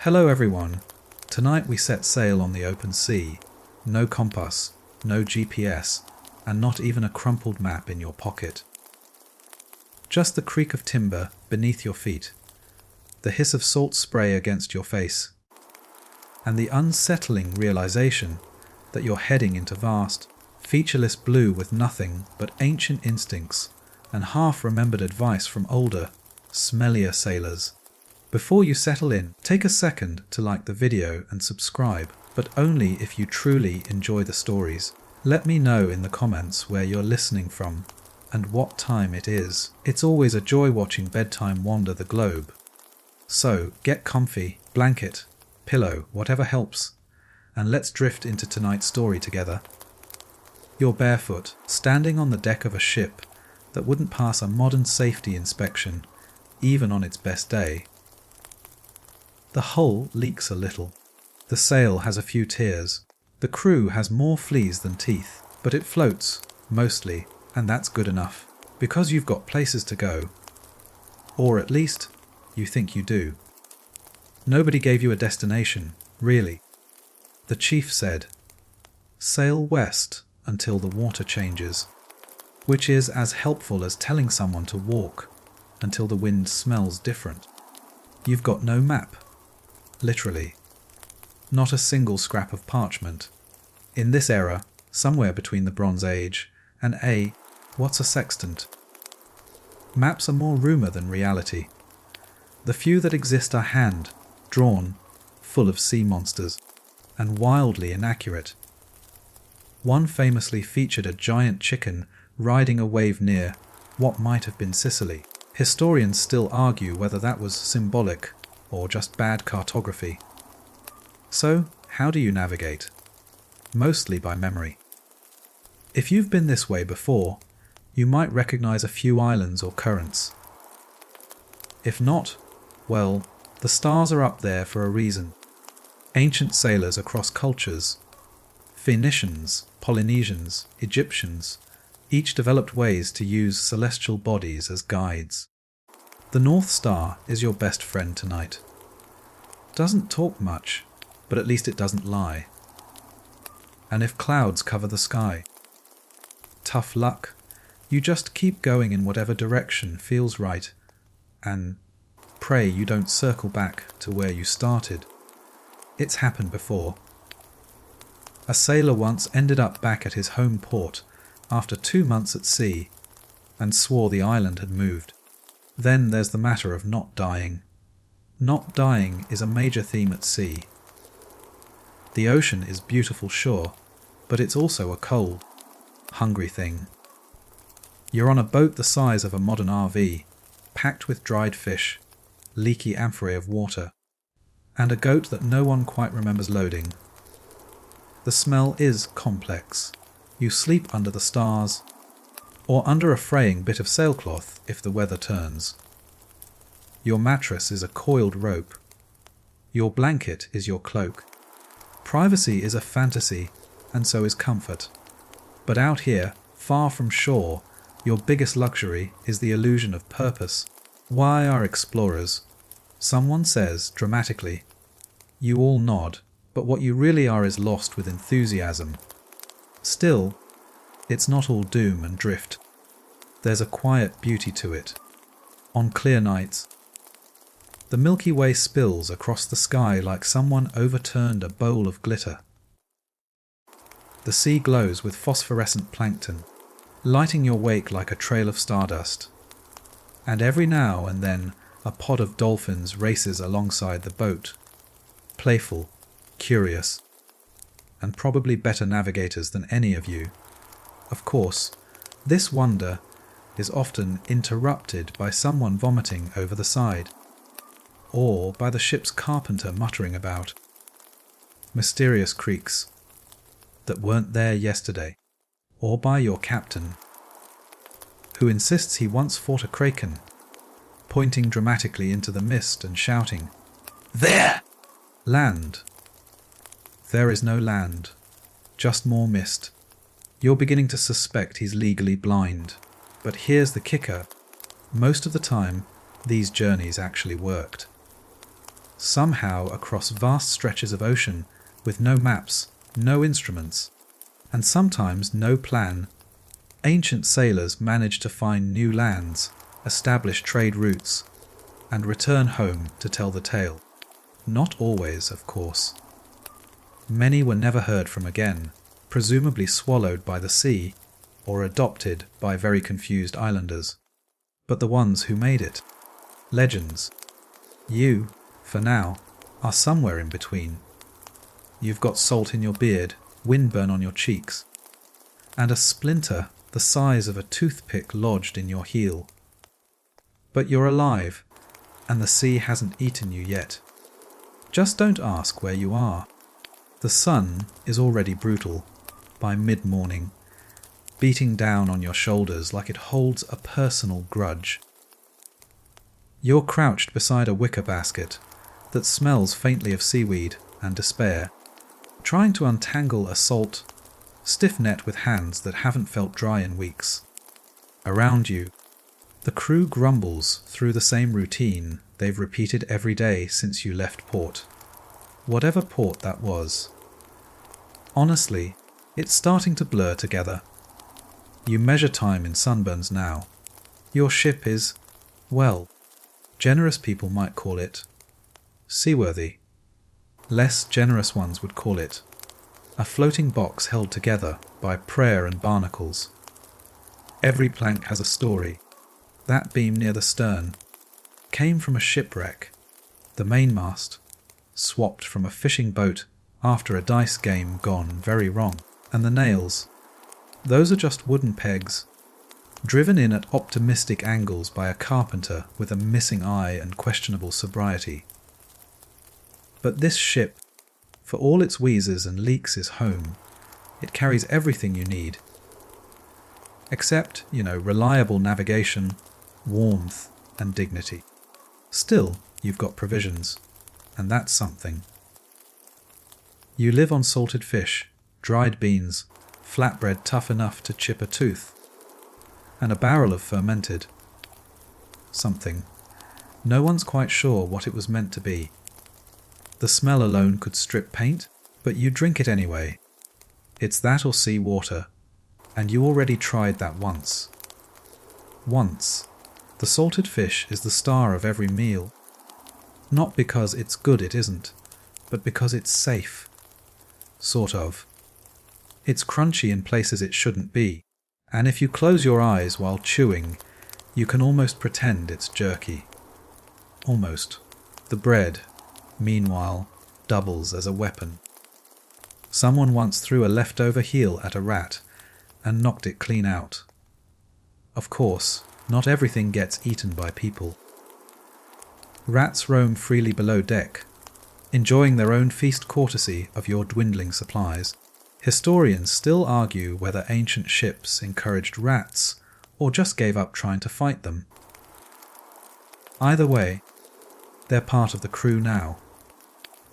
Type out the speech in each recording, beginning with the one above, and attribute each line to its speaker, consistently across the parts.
Speaker 1: Hello everyone. Tonight we set sail on the open sea. No compass, no GPS, and not even a crumpled map in your pocket. Just the creak of timber beneath your feet, the hiss of salt spray against your face, and the unsettling realization that you're heading into vast, featureless blue with nothing but ancient instincts and half-remembered advice from older, smellier sailors. Before you settle in, take a second to like the video and subscribe, but only if you truly enjoy the stories. Let me know in the comments where you're listening from and what time it is. It's always a joy watching bedtime wander the globe. So get comfy, blanket, pillow, whatever helps, and let's drift into tonight's story together. You're barefoot, standing on the deck of a ship that wouldn't pass a modern safety inspection, even on its best day. The hull leaks a little. The sail has a few tears. The crew has more fleas than teeth, but it floats, mostly, and that's good enough, because you've got places to go. Or at least, you think you do. Nobody gave you a destination, really. The chief said, "Sail west until the water changes," which is as helpful as telling someone to walk until the wind smells different. You've got no map. Literally. Not a single scrap of parchment. In this era, somewhere between the Bronze Age and what's a sextant? Maps are more rumour than reality. The few that exist are hand, drawn, full of sea monsters, and wildly inaccurate. One famously featured a giant chicken riding a wave near what might have been Sicily. Historians still argue whether that was symbolic or just bad cartography. So, how do you navigate? Mostly by memory. If you've been this way before, you might recognize a few islands or currents. If not, well, the stars are up there for a reason. Ancient sailors across cultures, Phoenicians, Polynesians, Egyptians, each developed ways to use celestial bodies as guides. The North Star is your best friend tonight. Doesn't talk much, but at least it doesn't lie. And if clouds cover the sky, tough luck. You just keep going in whatever direction feels right, and pray you don't circle back to where you started. It's happened before. A sailor once ended up back at his home port after 2 months at sea and swore the island had moved. Then there's the matter of not dying. Not dying is a major theme at sea. The ocean is beautiful, sure, but it's also a cold, hungry thing. You're on a boat the size of a modern RV, packed with dried fish, leaky amphorae of water, and a goat that no one quite remembers loading. The smell is complex. You sleep under the stars, or under a fraying bit of sailcloth if the weather turns. Your mattress is a coiled rope. Your blanket is your cloak. Privacy is a fantasy, and so is comfort. But out here, far from shore, your biggest luxury is the illusion of purpose. Why are explorers? Someone says, dramatically. You all nod, but what you really are is lost with enthusiasm. Still, it's not all doom and drift. There's a quiet beauty to it. On clear nights, the Milky Way spills across the sky like someone overturned a bowl of glitter. The sea glows with phosphorescent plankton, lighting your wake like a trail of stardust. And every now and then a pod of dolphins races alongside the boat, playful, curious, and probably better navigators than any of you. Of course, this wonder is often interrupted by someone vomiting over the side, or by the ship's carpenter muttering about mysterious creaks that weren't there yesterday, or by your captain, who insists he once fought a kraken, pointing dramatically into the mist and shouting, "There! Land!" There is no land, just more mist. You're beginning to suspect he's legally blind. But here's the kicker. Most of the time, these journeys actually worked. somehow across vast stretches of ocean with no maps, no instruments, and sometimes no plan. Ancient sailors managed to find new lands, establish trade routes, and return home to tell the tale. Not always, of course. Many were never heard from again, presumably swallowed by the sea or adopted by very confused islanders. But the ones who made it, legends, you, for now, are somewhere in between. You've got salt in your beard, windburn on your cheeks, and a splinter the size of a toothpick lodged in your heel. But you're alive, and the sea hasn't eaten you yet. Just don't ask where you are. The sun is already brutal, by mid-morning, beating down on your shoulders like it holds a personal grudge. You're crouched beside a wicker basket that smells faintly of seaweed and despair, trying to untangle a salt, stiff net with hands that haven't felt dry in weeks. Around you, the crew grumbles through the same routine they've repeated every day since you left port. Whatever port that was. Honestly, it's starting to blur together. You measure time in sunburns now. Your ship is, well, generous people might call it seaworthy. Less generous ones would call it a floating box held together by prayer and barnacles. Every plank has a story. That beam near the stern came from a shipwreck. The mainmast swapped from a fishing boat after a dice game gone very wrong. And the nails, those are just wooden pegs, driven in at optimistic angles by a carpenter with a missing eye and questionable sobriety. But this ship, for all its wheezes and leaks, is home. It carries everything you need. Except, reliable navigation, warmth, and dignity. Still, you've got provisions, and that's something. You live on salted fish, dried beans, flatbread tough enough to chip a tooth, and a barrel of fermented something. No one's quite sure what it was meant to be. The smell alone could strip paint, but you drink it anyway. It's that or sea water, and you already tried that once. Once. The salted fish is the star of every meal. Not because it's good, it isn't, but because it's safe. Sort of. It's crunchy in places it shouldn't be, and if you close your eyes while chewing, you can almost pretend it's jerky. Almost. The bread, meanwhile, doubles as a weapon. Someone once threw a leftover heel at a rat and knocked it clean out. Of course, not everything gets eaten by people. Rats roam freely below deck, enjoying their own feast courtesy of your dwindling supplies. Historians still argue whether ancient ships encouraged rats or just gave up trying to fight them. Either way, they're part of the crew now.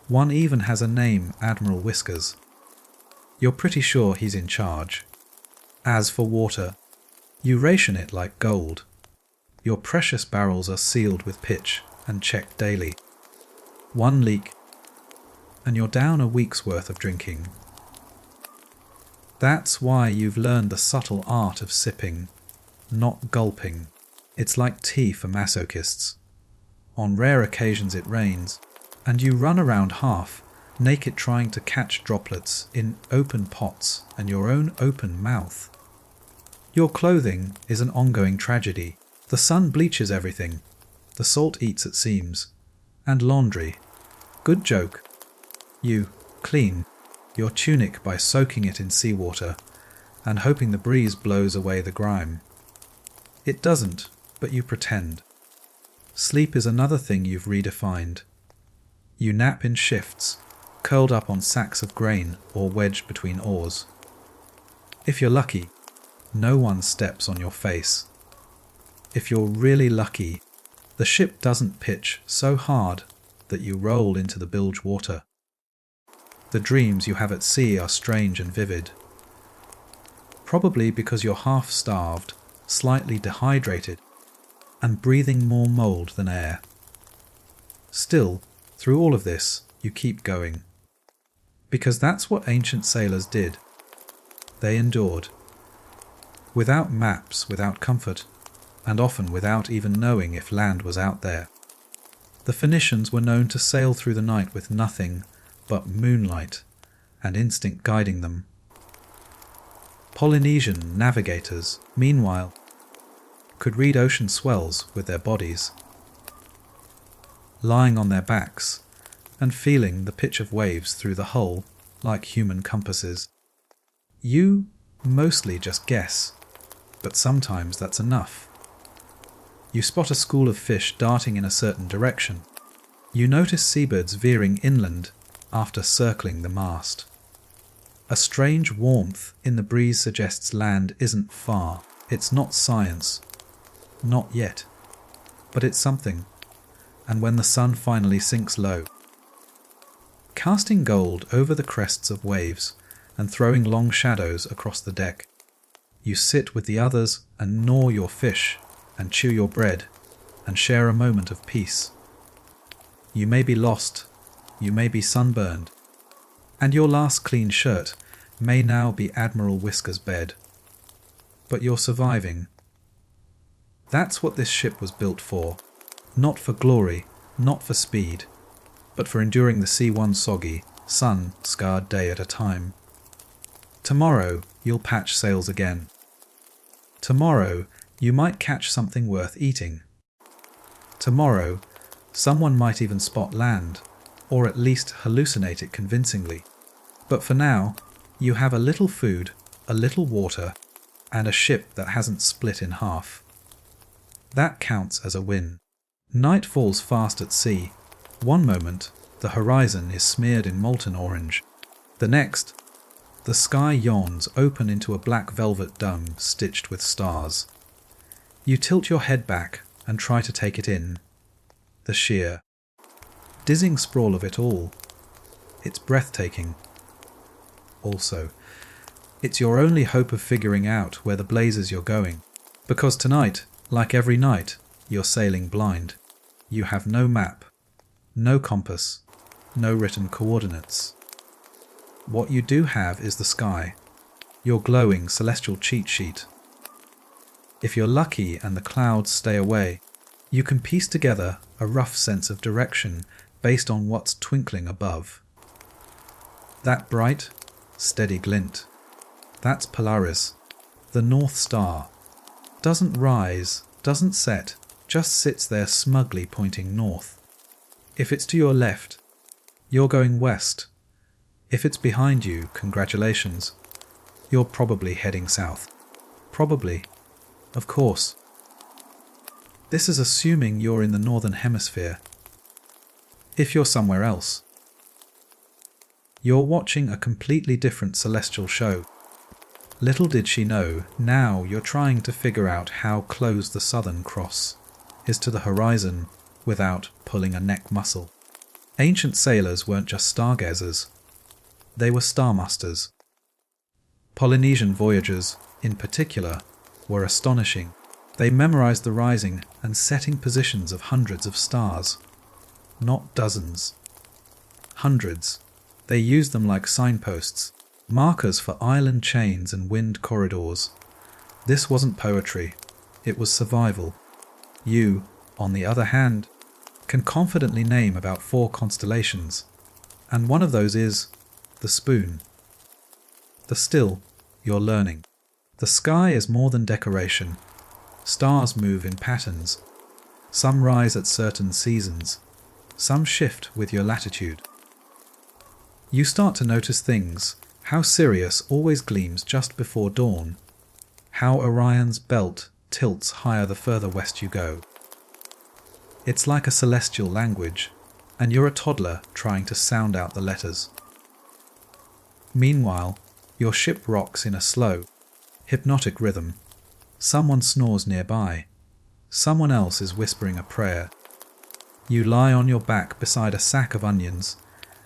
Speaker 1: One even has a name, Admiral Whiskers. You're pretty sure he's in charge. As for water, you ration it like gold. Your precious barrels are sealed with pitch and checked daily. One leak, and you're down a week's worth of drinking. That's why you've learned the subtle art of sipping, not gulping. It's like tea for masochists. On rare occasions it rains, and you run around half, naked trying to catch droplets in open pots and your own open mouth. Your clothing is an ongoing tragedy. The sun bleaches everything. The salt eats at seams. And laundry. Good joke. You clean your tunic by soaking it in seawater and hoping the breeze blows away the grime. It doesn't, but you pretend. Sleep is another thing you've redefined. You nap in shifts, curled up on sacks of grain or wedged between oars. If you're lucky, no one steps on your face. If you're really lucky, the ship doesn't pitch so hard that you roll into the bilge water. The dreams you have at sea are strange and vivid. Probably because you're half-starved, slightly dehydrated, and breathing more mould than air. Still, Through all of this, you keep going. Because that's what ancient sailors did. They endured. Without maps, without comfort, and often without even knowing if land was out there. The Phoenicians were known to sail through the night with nothing but moonlight and instinct guiding them. Polynesian navigators, meanwhile, could read ocean swells with their bodies, lying on their backs and feeling the pitch of waves through the hull like human compasses. You mostly just guess, but sometimes that's enough. You spot a school of fish darting in a certain direction. You notice seabirds veering inland after circling the mast. A strange warmth in the breeze suggests land isn't far. It's not science. Not yet. But it's something. And when the sun finally sinks low, casting gold over the crests of waves and throwing long shadows across the deck, you sit with the others and gnaw your fish and chew your bread and share a moment of peace. You may be lost, you may be sunburned, and your last clean shirt may now be Admiral Whisker's bed. But you're surviving. That's what this ship was built for. Not for glory, not for speed, but for enduring the sea one soggy, sun-scarred day at a time. Tomorrow you'll patch sails again. Tomorrow you might catch something worth eating. Tomorrow someone might even spot land, or at least hallucinate it convincingly. But for now, you have a little food, a little water, and a ship that hasn't split in half. That counts as a win. Night falls fast at sea. One moment, the horizon is smeared in molten orange. The next, the sky yawns open into a black velvet dome stitched with stars. You tilt your head back and try to take it in. The sheer, dizzying sprawl of it all. It's breathtaking. Also, it's your only hope of figuring out where the blazes you're going. Because tonight, like every night, you're sailing blind. You have no map, no compass, no written coordinates. What you do have is the sky, your glowing celestial cheat sheet. If you're lucky and the clouds stay away, you can piece together a rough sense of direction based on what's twinkling above. That bright, steady glint, that's Polaris, the North Star. Doesn't rise, doesn't set, just sits there smugly pointing north. If it's to your left, you're going west. If it's behind you, congratulations. You're probably heading south. Probably. Of course. This is assuming you're in the northern hemisphere. If you're somewhere else, you're watching a completely different celestial show. Little did she know, now you're trying to figure out how close the Southern Cross is to the horizon without pulling a neck muscle. Ancient sailors weren't just stargazers. They were starmasters. Polynesian voyagers, in particular, were astonishing. They memorized the rising and setting positions of hundreds of stars. Not dozens. Hundreds. They used them like signposts, markers for island chains and wind corridors. This wasn't poetry. It was survival. You, on the other hand, can confidently name about 4 constellations, and one of those is the Spoon. The Still, you're learning. The sky is more than decoration. Stars move in patterns. Some rise at certain seasons. Some shift with your latitude. You start to notice things. How Sirius always gleams just before dawn. How Orion's belt tilts higher the further west you go. It's like a celestial language, and you're a toddler trying to sound out the letters. Meanwhile, your ship rocks in a slow, hypnotic rhythm. Someone snores nearby. Someone else is whispering a prayer. You lie on your back beside a sack of onions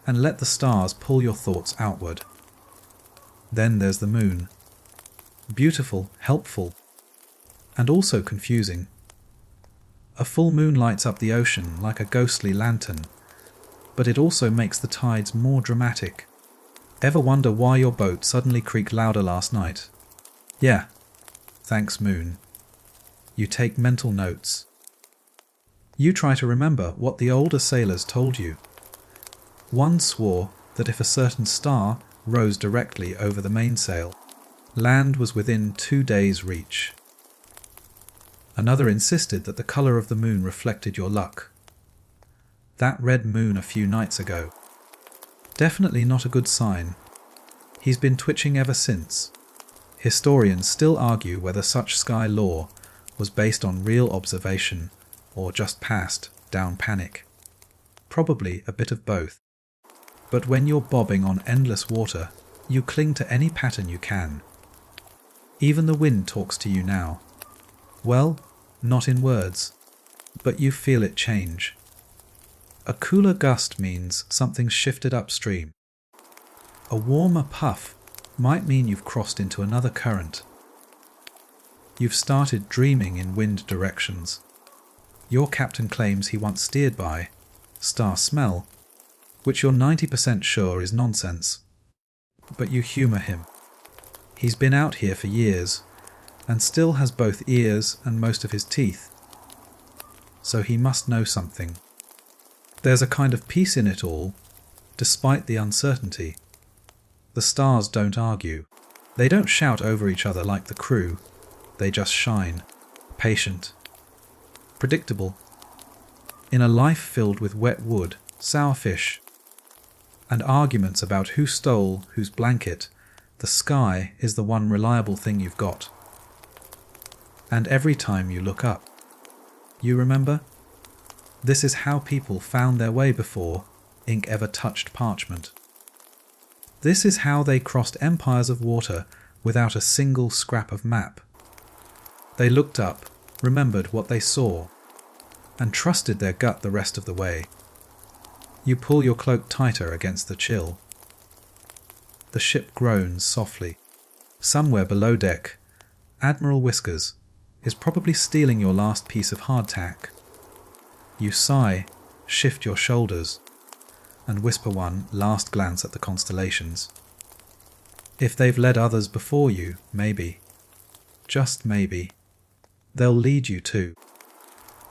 Speaker 1: and let the stars pull your thoughts outward. Then there's the moon. Beautiful, helpful, and also confusing. A full moon lights up the ocean like a ghostly lantern, but it also makes the tides more dramatic. Ever wonder why your boat suddenly creaked louder last night? Yeah, thanks moon. You take mental notes. You try to remember what the older sailors told you. One swore that if a certain star rose directly over the mainsail, land was within 2 days' reach. Another insisted that the colour of the moon reflected your luck. That red moon a few nights ago. Definitely not a good sign. He's been twitching ever since. Historians still argue whether such sky lore was based on real observation or just passed down panic. Probably a bit of both. But when you're bobbing on endless water, you cling to any pattern you can. Even the wind talks to you now. Well, not in words, but you feel it change. A cooler gust means something's shifted upstream. A warmer puff might mean you've crossed into another current. You've started dreaming in wind directions. Your captain claims he once steered by star smell, which you're 90% sure is nonsense. But you humour him. He's been out here for years, and still has both ears and most of his teeth. So he must know something. There's a kind of peace in it all, despite the uncertainty. The stars don't argue. They don't shout over each other like the crew. They just shine, patient, predictable. In a life filled with wet wood, sour fish, and arguments about who stole whose blanket, the sky is the one reliable thing you've got. And every time you look up, you remember? This is how people found their way before ink ever touched parchment. This is how they crossed empires of water without a single scrap of map. They looked up, remembered what they saw, and trusted their gut the rest of the way. You pull your cloak tighter against the chill. The ship groans softly. Somewhere below deck, Admiral Whiskers is probably stealing your last piece of hardtack. You sigh, shift your shoulders, and whisper one last glance at the constellations. If they've led others before you, maybe, just maybe, they'll lead you too.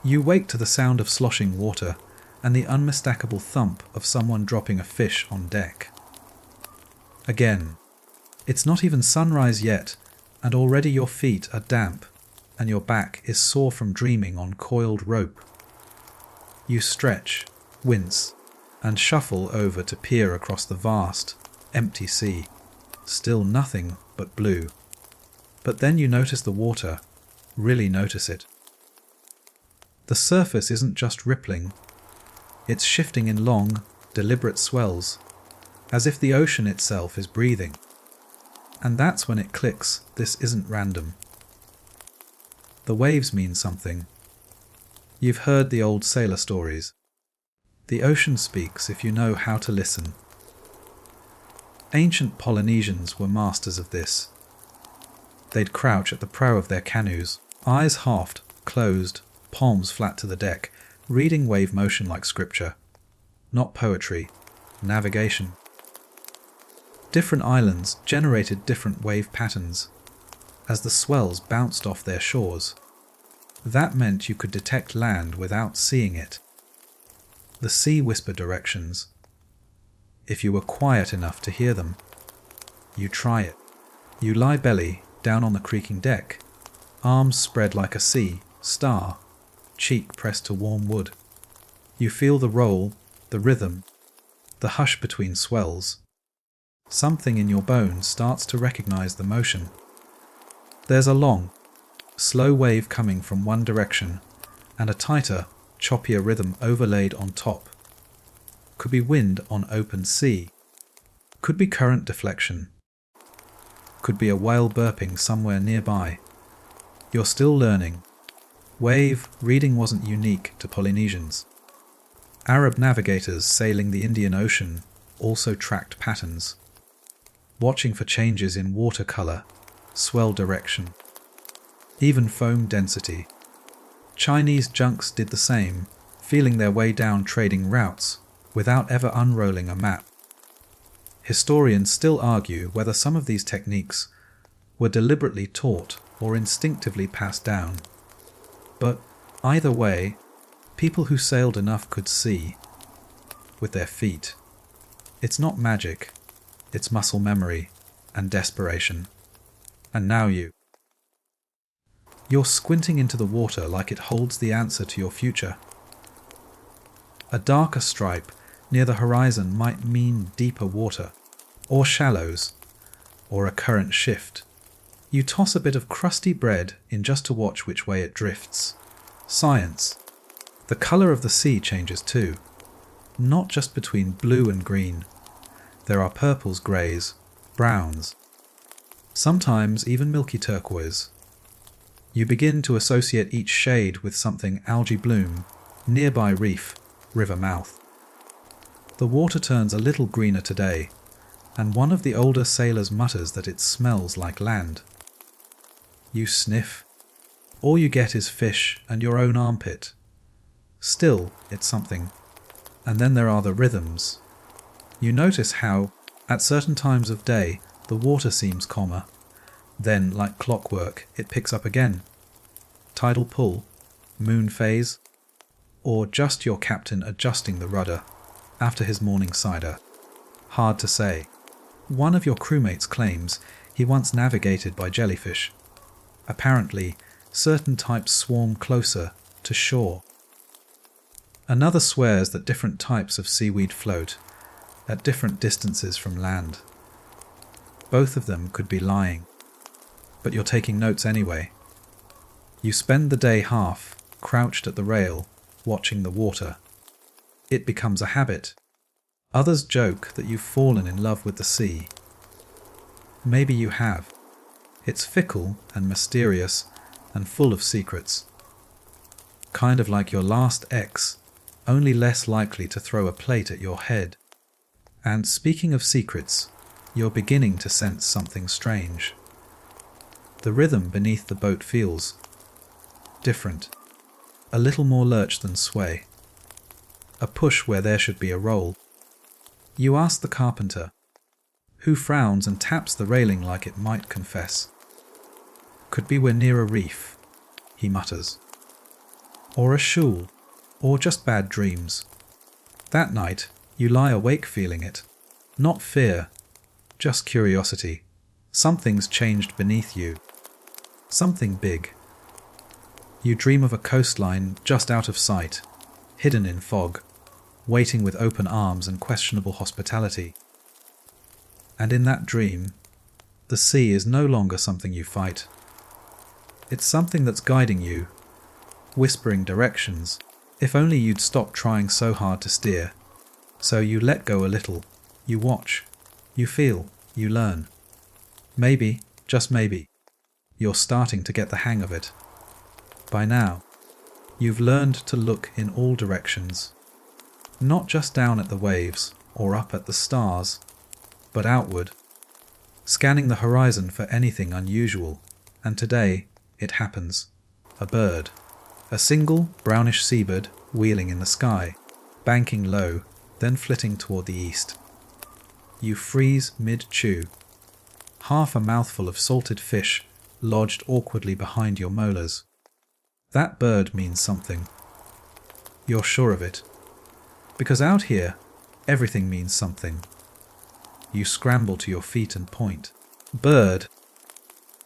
Speaker 1: You wake to the sound of sloshing water and the unmistakable thump of someone dropping a fish on deck. Again, it's not even sunrise yet, and already your feet are damp, and your back is sore from dreaming on coiled rope. You stretch, wince, and shuffle over to peer across the vast, empty sea. Still nothing but blue. But then you notice the water, really notice it. The surface isn't just rippling, it's shifting in long, deliberate swells, as if the ocean itself is breathing. And that's when it clicks, this isn't random. The waves mean something. You've heard the old sailor stories. The ocean speaks if you know how to listen. Ancient Polynesians were masters of this. They'd crouch at the prow of their canoes, eyes half closed, palms flat to the deck, reading wave motion like scripture. Not poetry, navigation. Different islands generated different wave patterns as the swells bounced off their shores. That meant you could detect land without seeing it. The sea whispered directions. If you were quiet enough to hear them, you try it. You lie belly down on the creaking deck, arms spread like a sea star, cheek pressed to warm wood. You feel the roll, the rhythm, the hush between swells. Something in your bones starts to recognize the motion. There's a long, slow wave coming from one direction, and a tighter, choppier rhythm overlaid on top. Could be wind on open sea. Could be current deflection. Could be a whale burping somewhere nearby. You're still learning. Wave reading wasn't unique to Polynesians. Arab navigators sailing the Indian Ocean also tracked patterns, watching for changes in water color, swell direction, even foam density. Chinese junks did the same, feeling their way down trading routes, without ever unrolling a map. Historians still argue whether some of these techniques were deliberately taught or instinctively passed down. But either way, people who sailed enough could see with their feet. It's not magic, it's muscle memory and desperation. And now you're squinting into the water like it holds the answer to your future. A darker stripe near the horizon might mean deeper water, or shallows, or a current shift. You toss a bit of crusty bread in just to watch which way it drifts. Science. The colour of the sea changes too, not just between blue and green. There are purples, greys, browns, sometimes even milky turquoise. You begin to associate each shade with something: algae bloom, nearby reef, river mouth. The water turns a little greener today, and one of the older sailors mutters that it smells like land. You sniff. All you get is fish and your own armpit. Still, it's something. And then there are the rhythms. You notice how, at certain times of day, the water seems calmer. Then, like clockwork, it picks up again. Tidal pull, moon phase, or just your captain adjusting the rudder after his morning cider. Hard to say. One of your crewmates claims he once navigated by jellyfish. Apparently, certain types swarm closer to shore. Another swears that different types of seaweed float at different distances from land. Both of them could be lying, but you're taking notes anyway. You spend the day half crouched at the rail, watching the water. It becomes a habit. Others joke that you've fallen in love with the sea. Maybe you have. It's fickle and mysterious and full of secrets. Kind of like your last ex, only less likely to throw a plate at your head. And speaking of secrets, you're beginning to sense something strange. The rhythm beneath the boat feels different. A little more lurch than sway. A push where there should be a roll. You ask the carpenter, who frowns and taps the railing like it might confess. Could be we're near a reef, he mutters. Or a shoal, or just bad dreams. That night, you lie awake feeling it. Not fear, just curiosity. Something's changed beneath you. Something big. You dream of a coastline just out of sight, hidden in fog, waiting with open arms and questionable hospitality. And in that dream, the sea is no longer something you fight. It's something that's guiding you, whispering directions. If only you'd stop trying so hard to steer. So you let go a little, you watch, you feel, you learn. Maybe, just maybe, you're starting to get the hang of it. By now, you've learned to look in all directions. Not just down at the waves or up at the stars, but outward, scanning the horizon for anything unusual. And today, it happens. A bird. A single brownish seabird wheeling in the sky, banking low, then flitting toward the east. You freeze mid-chew. Half a mouthful of salted fish lodged awkwardly behind your molars. That bird means something. You're sure of it. Because out here, everything means something. You scramble to your feet and point. Bird!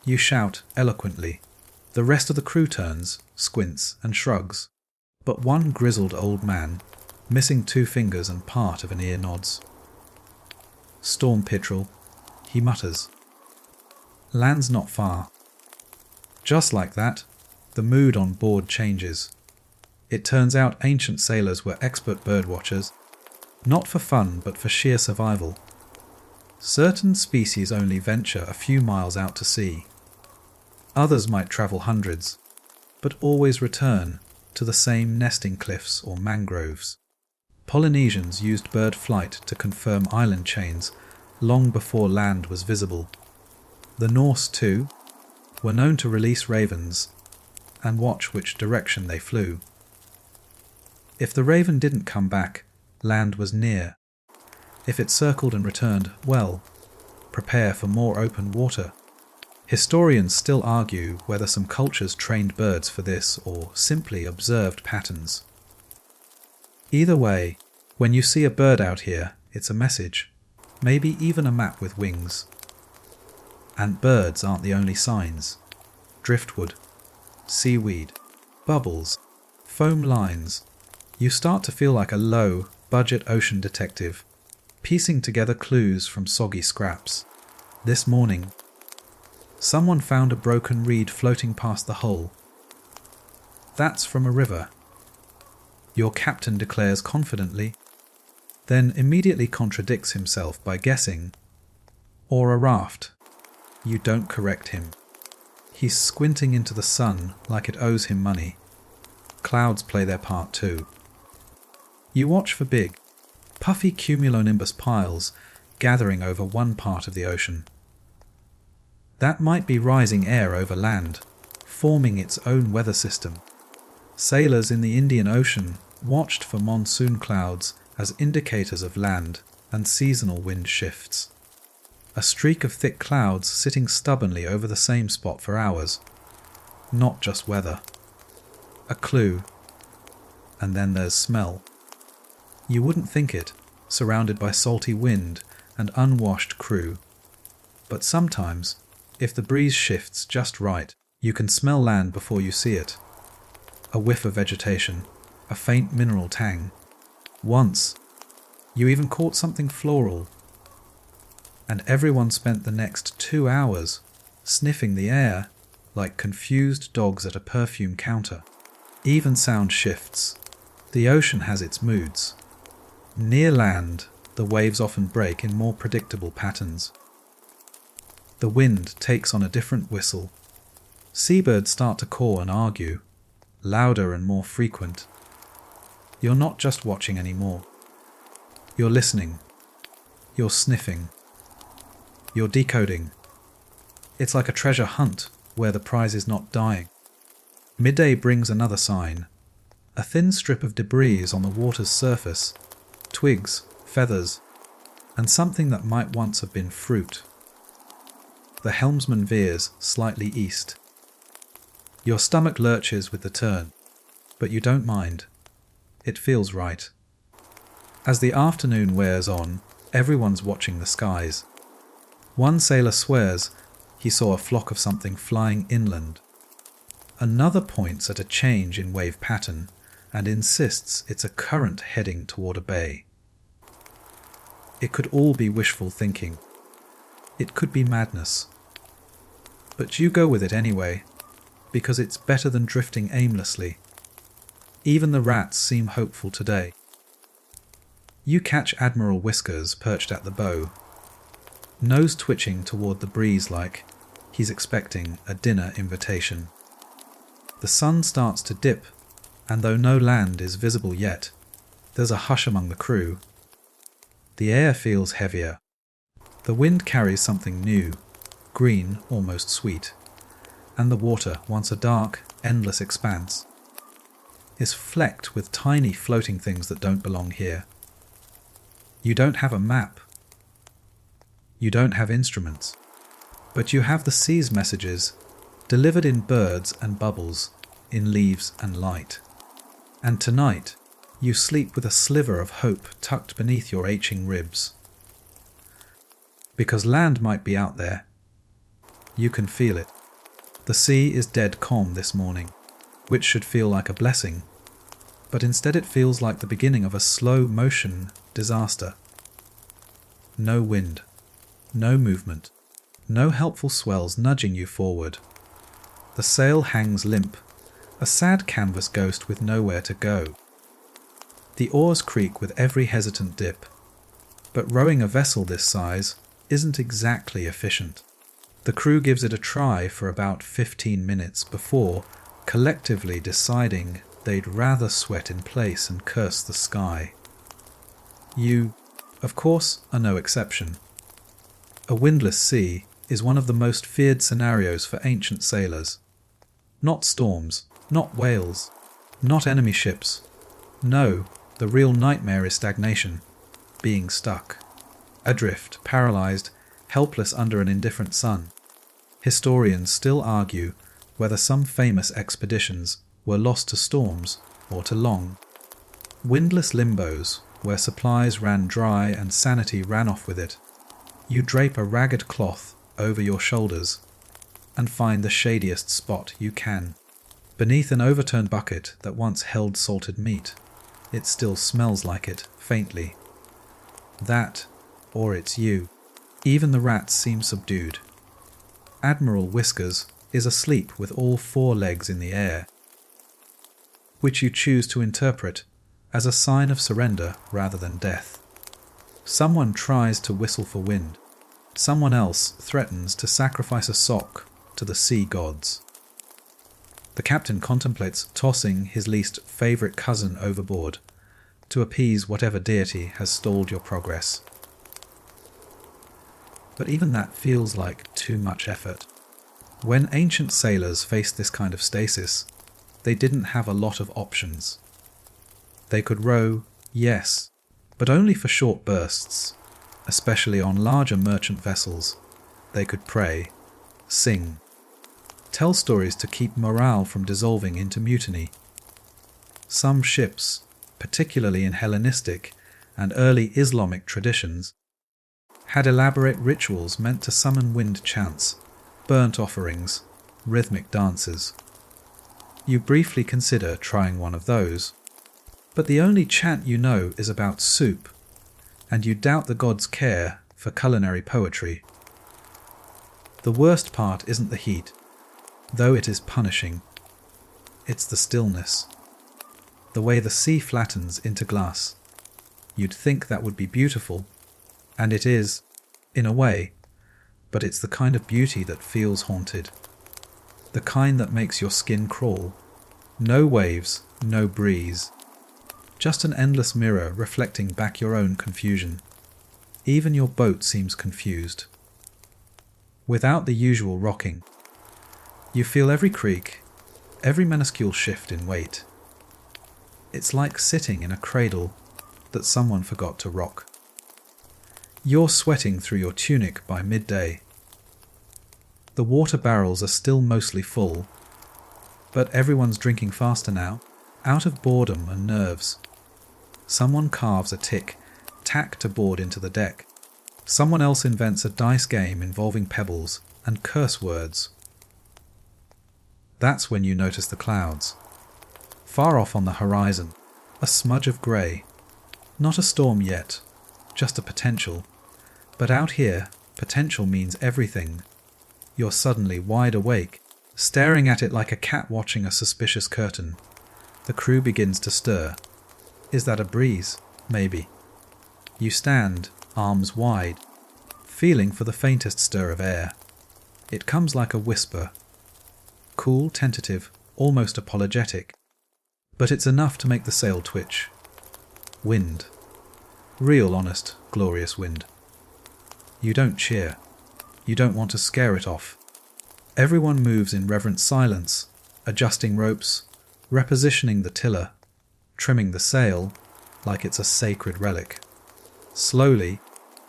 Speaker 1: You shout eloquently. The rest of the crew turns, squints, and shrugs. But one grizzled old man, missing 2 fingers and part of an ear, nods. Storm petrel, he mutters. Land's not far. Just like that, the mood on board changes. It turns out ancient sailors were expert bird watchers, not for fun but for sheer survival. Certain species only venture a few miles out to sea. Others might travel hundreds, but always return to the same nesting cliffs or mangroves. Polynesians used bird flight to confirm island chains long before land was visible. The Norse, too, were known to release ravens and watch which direction they flew. If the raven didn't come back, land was near. If it circled and returned, well, prepare for more open water. Historians still argue whether some cultures trained birds for this or simply observed patterns. Either way, when you see a bird out here, it's a message, maybe even a map with wings. And birds aren't the only signs. Driftwood, seaweed, bubbles, foam lines. You start to feel like a low-budget ocean detective, piecing together clues from soggy scraps. This morning, someone found a broken reed floating past the hull. That's from a river. Your captain declares confidently, then immediately contradicts himself by guessing, or a raft. You don't correct him. He's squinting into the sun like it owes him money. Clouds play their part too. You watch for big, puffy cumulonimbus piles gathering over one part of the ocean. That might be rising air over land, forming its own weather system. Sailors in the Indian Ocean watched for monsoon clouds as indicators of land and seasonal wind shifts. A streak of thick clouds sitting stubbornly over the same spot for hours. Not just weather. A clue. And then there's smell. You wouldn't think it, surrounded by salty wind and unwashed crew. But sometimes, if the breeze shifts just right, you can smell land before you see it. A whiff of vegetation, a faint mineral tang. Once, you even caught something floral. And everyone spent the next 2 hours sniffing the air like confused dogs at a perfume counter. Even sound shifts. The ocean has its moods. Near land, the waves often break in more predictable patterns. The wind takes on a different whistle. Seabirds start to caw and argue, louder and more frequent. You're not just watching anymore. You're listening. You're sniffing. You're decoding. It's like a treasure hunt where the prize is not dying. Midday brings another sign. A thin strip of debris on the water's surface, twigs, feathers, and something that might once have been fruit. The helmsman veers slightly east. Your stomach lurches with the turn, but you don't mind. It feels right. As the afternoon wears on, everyone's watching the skies. One sailor swears he saw a flock of something flying inland. Another points at a change in wave pattern and insists it's a current heading toward a bay. It could all be wishful thinking. It could be madness. But you go with it anyway, because it's better than drifting aimlessly. Even the rats seem hopeful today. You catch Admiral Whiskers perched at the bow, nose twitching toward the breeze like he's expecting a dinner invitation. The sun starts to dip, and though no land is visible yet, there's a hush among the crew. The air feels heavier. The wind carries something new, green, almost sweet, and the water, once a dark, endless expanse, is flecked with tiny floating things that don't belong here. You don't have a map. You don't have instruments, but you have the sea's messages, delivered in birds and bubbles, in leaves and light. And tonight, you sleep with a sliver of hope tucked beneath your aching ribs. Because land might be out there. You can feel it. The sea is dead calm this morning, which should feel like a blessing, but instead it feels like the beginning of a slow-motion disaster. No wind. No movement, no helpful swells nudging you forward. The sail hangs limp, a sad canvas ghost with nowhere to go. The oars creak with every hesitant dip, but rowing a vessel this size isn't exactly efficient. The crew gives it a try for about 15 minutes before collectively deciding they'd rather sweat in place and curse the sky. You, of course, are no exception. A windless sea is one of the most feared scenarios for ancient sailors. Not storms, not whales, not enemy ships. No, The real nightmare is stagnation, being stuck, adrift, paralyzed, helpless under an indifferent sun. Historians still argue whether some famous expeditions were lost to storms or to long, windless limbos where supplies ran dry and sanity ran off with it. You drape a ragged cloth over your shoulders and find the shadiest spot you can. Beneath an overturned bucket that once held salted meat, it still smells like it, faintly. That, or it's you. Even the rats seem subdued. Admiral Whiskers is asleep with all 4 legs in the air, which you choose to interpret as a sign of surrender rather than death. Someone tries to whistle for wind. Someone else threatens to sacrifice a sock to the sea gods. The captain contemplates tossing his least favourite cousin overboard to appease whatever deity has stalled your progress. But even that feels like too much effort. When ancient sailors faced this kind of stasis, they didn't have a lot of options. They could row, yes, but only for short bursts. Especially on larger merchant vessels, they could pray, sing, tell stories to keep morale from dissolving into mutiny. Some ships, particularly in Hellenistic and early Islamic traditions, had elaborate rituals meant to summon wind chants, burnt offerings, rhythmic dances. You briefly consider trying one of those, but the only chant you know is about soup, and you doubt the gods' care for culinary poetry. The worst part isn't the heat, though it is punishing. It's the stillness. The way the sea flattens into glass. You'd think that would be beautiful, and it is, in a way, but it's the kind of beauty that feels haunted. The kind that makes your skin crawl. No waves, no breeze. Just an endless mirror reflecting back your own confusion. Even your boat seems confused. Without the usual rocking, you feel every creak, every minuscule shift in weight. It's like sitting in a cradle that someone forgot to rock. You're sweating through your tunic by midday. The water barrels are still mostly full, but everyone's drinking faster now, out of boredom and nerves. Someone carves a tick, tacked a board into the deck. Someone else invents a dice game involving pebbles and curse words. That's when you notice the clouds. Far off on the horizon, a smudge of grey. Not a storm yet, just a potential. But out here, potential means everything. You're suddenly wide awake, staring at it like a cat watching a suspicious curtain. The crew begins to stir. Is that a breeze? Maybe. You stand, arms wide, feeling for the faintest stir of air. It comes like a whisper. Cool, tentative, almost apologetic. But it's enough to make the sail twitch. Wind. Real, honest, glorious wind. You don't cheer. You don't want to scare it off. Everyone moves in reverent silence, adjusting ropes, repositioning the tiller, trimming the sail like it's a sacred relic. Slowly,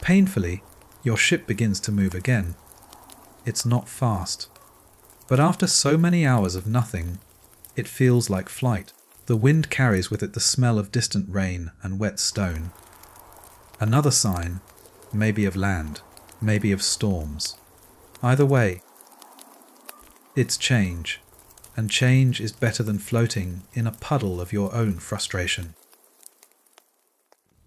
Speaker 1: painfully, your ship begins to move again. It's not fast. But after so many hours of nothing, it feels like flight. The wind carries with it the smell of distant rain and wet stone. Another sign, maybe of land, maybe of storms. Either way, it's change, and change is better than floating in a puddle of your own frustration.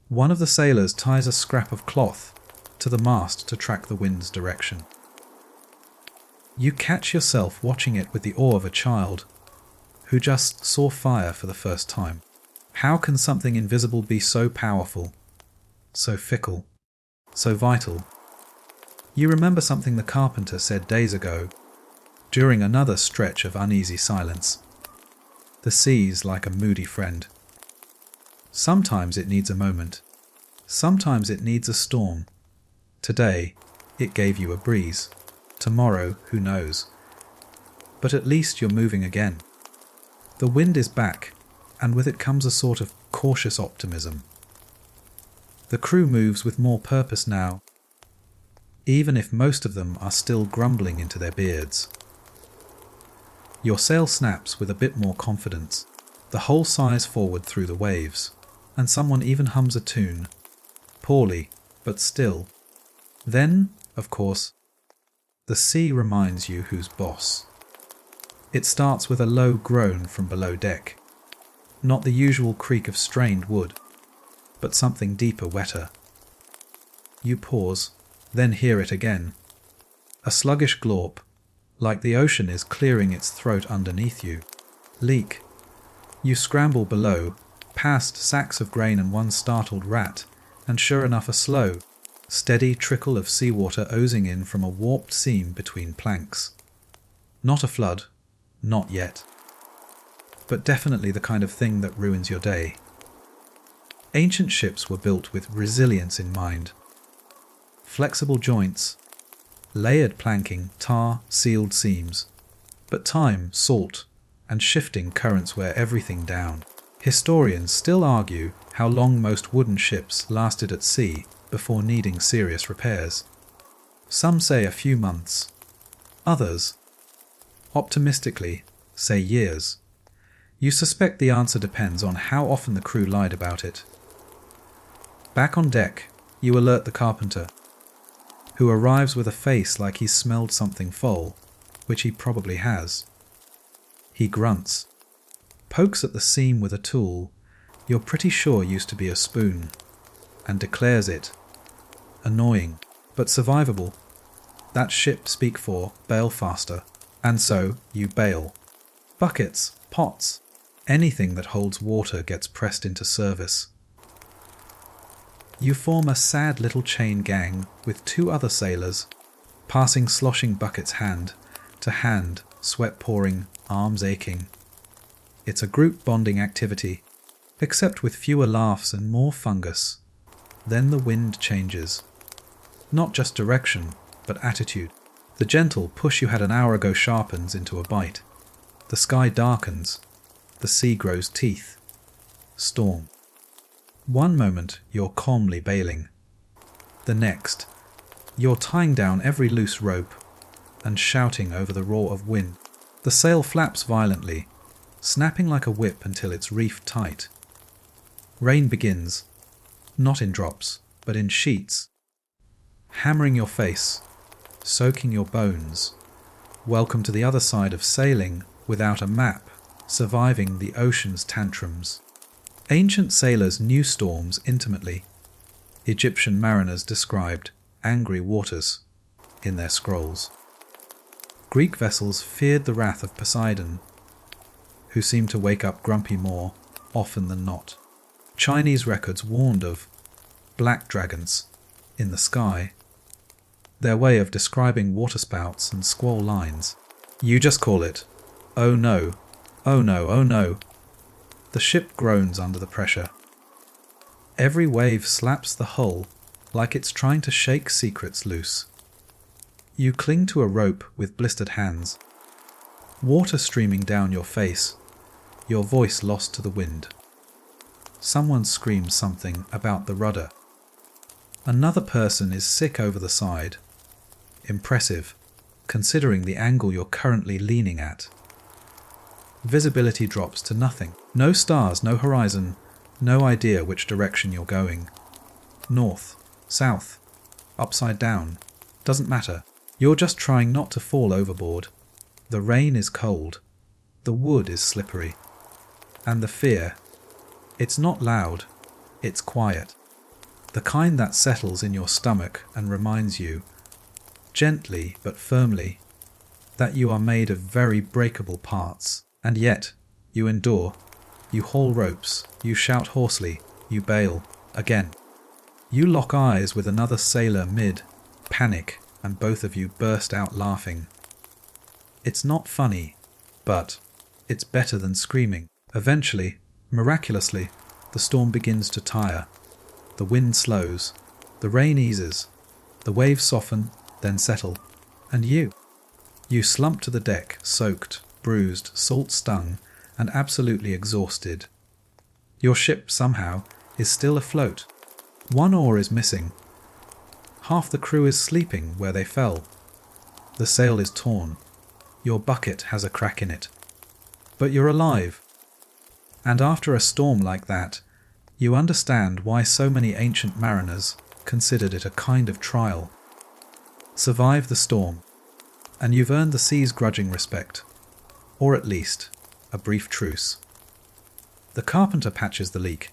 Speaker 1: One of the sailors ties a scrap of cloth to the mast to track the wind's direction. You catch yourself watching it with the awe of a child who just saw fire for the first time. How can something invisible be so powerful, so fickle, so vital? You remember something the carpenter said days ago, during another stretch of uneasy silence. The sea's like a moody friend. Sometimes it needs a moment. Sometimes it needs a storm. Today, it gave you a breeze. Tomorrow, who knows? But at least you're moving again. The wind is back, and with it comes a sort of cautious optimism. The crew moves with more purpose now, even if most of them are still grumbling into their beards. Your sail snaps with a bit more confidence. The hull sighs forward through the waves, and someone even hums a tune. Poorly, but still. Then, of course, the sea reminds you who's boss. It starts with a low groan from below deck. Not the usual creak of strained wood, but something deeper, wetter. You pause, then hear it again. A sluggish glorp, like the ocean is clearing its throat underneath you. Leak. You scramble below, past sacks of grain and one startled rat, and sure enough a slow, steady trickle of seawater oozing in from a warped seam between planks. Not a flood, not yet. But definitely the kind of thing that ruins your day. Ancient ships were built with resilience in mind. Flexible joints, layered planking, tar, sealed seams. But time, salt, and shifting currents wear everything down. Historians still argue how long most wooden ships lasted at sea before needing serious repairs. Some say a few months. Others, optimistically, say years. You suspect the answer depends on how often the crew lied about it. Back on deck, you alert the carpenter, who arrives with a face like he's smelled something foul, which he probably has. He grunts, pokes at the seam with a tool you're pretty sure used to be a spoon, and declares it annoying, but survivable. That ship speak for bail faster, and so you bail. Buckets, pots, anything that holds water gets pressed into service. You form a sad little chain gang with two other sailors, passing sloshing buckets hand to hand, sweat pouring, arms aching. It's a group bonding activity, except with fewer laughs and more fungus. Then the wind changes. Not just direction, but attitude. The gentle push you had an hour ago sharpens into a bite. The sky darkens. The sea grows teeth. Storm. One moment you're calmly bailing. The next, you're tying down every loose rope and shouting over the roar of wind. The sail flaps violently, snapping like a whip until it's reefed tight. Rain begins, not in drops, but in sheets, hammering your face, soaking your bones. Welcome to the other side of sailing without a map, surviving the ocean's tantrums. Ancient sailors knew storms intimately. Egyptian mariners described angry waters in their scrolls. Greek vessels feared the wrath of Poseidon, who seemed to wake up grumpy more often than not. Chinese records warned of black dragons in the sky, their way of describing waterspouts and squall lines. You just call it, oh no, oh no, oh no. The ship groans under the pressure. Every wave slaps the hull like it's trying to shake secrets loose. You cling to a rope with blistered hands, water streaming down your face, your voice lost to the wind. Someone screams something about the rudder. Another person is sick over the side. Impressive, considering the angle you're currently leaning at. Visibility drops to nothing. No stars, no horizon, no idea which direction you're going. North, south, upside down, doesn't matter. You're just trying not to fall overboard. The rain is cold. The wood is slippery. And the fear, it's not loud, it's quiet. The kind that settles in your stomach and reminds you, gently but firmly, that you are made of very breakable parts. And yet, you endure, you haul ropes, you shout hoarsely, you bail, again. You lock eyes with another sailor mid-panic, and both of you burst out laughing. It's not funny, but it's better than screaming. Eventually, miraculously, the storm begins to tire. The wind slows, the rain eases, the waves soften, then settle, and you slump to the deck, soaked, bruised, salt-stung, and absolutely exhausted. Your ship, somehow, is still afloat. One oar is missing. Half the crew is sleeping where they fell. The sail is torn. Your bucket has a crack in it. But you're alive. And after a storm like that, you understand why so many ancient mariners considered it a kind of trial. Survive the storm, and you've earned the sea's grudging respect, or at least a brief truce. The carpenter patches the leak.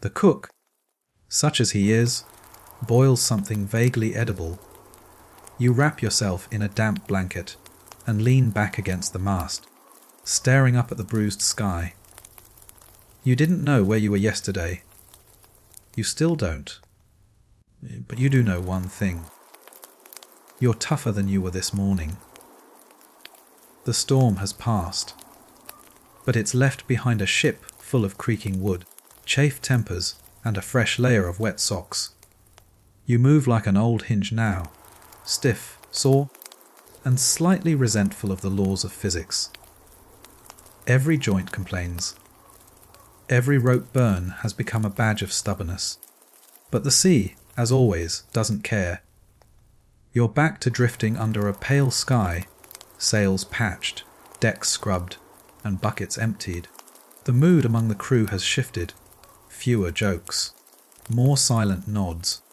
Speaker 1: The cook, such as he is, boils something vaguely edible. You wrap yourself in a damp blanket and lean back against the mast, staring up at the bruised sky. You didn't know where you were yesterday. You still don't. But you do know one thing. You're tougher than you were this morning. The storm has passed, but it's left behind a ship full of creaking wood, chafed tempers, and a fresh layer of wet socks. You move like an old hinge now, stiff, sore, and slightly resentful of the laws of physics. Every joint complains. Every rope burn has become a badge of stubbornness. But the sea, as always, doesn't care. You're back to drifting under a pale sky, sails patched, decks scrubbed, and buckets emptied. The mood among the crew has shifted. Fewer jokes, more silent nods,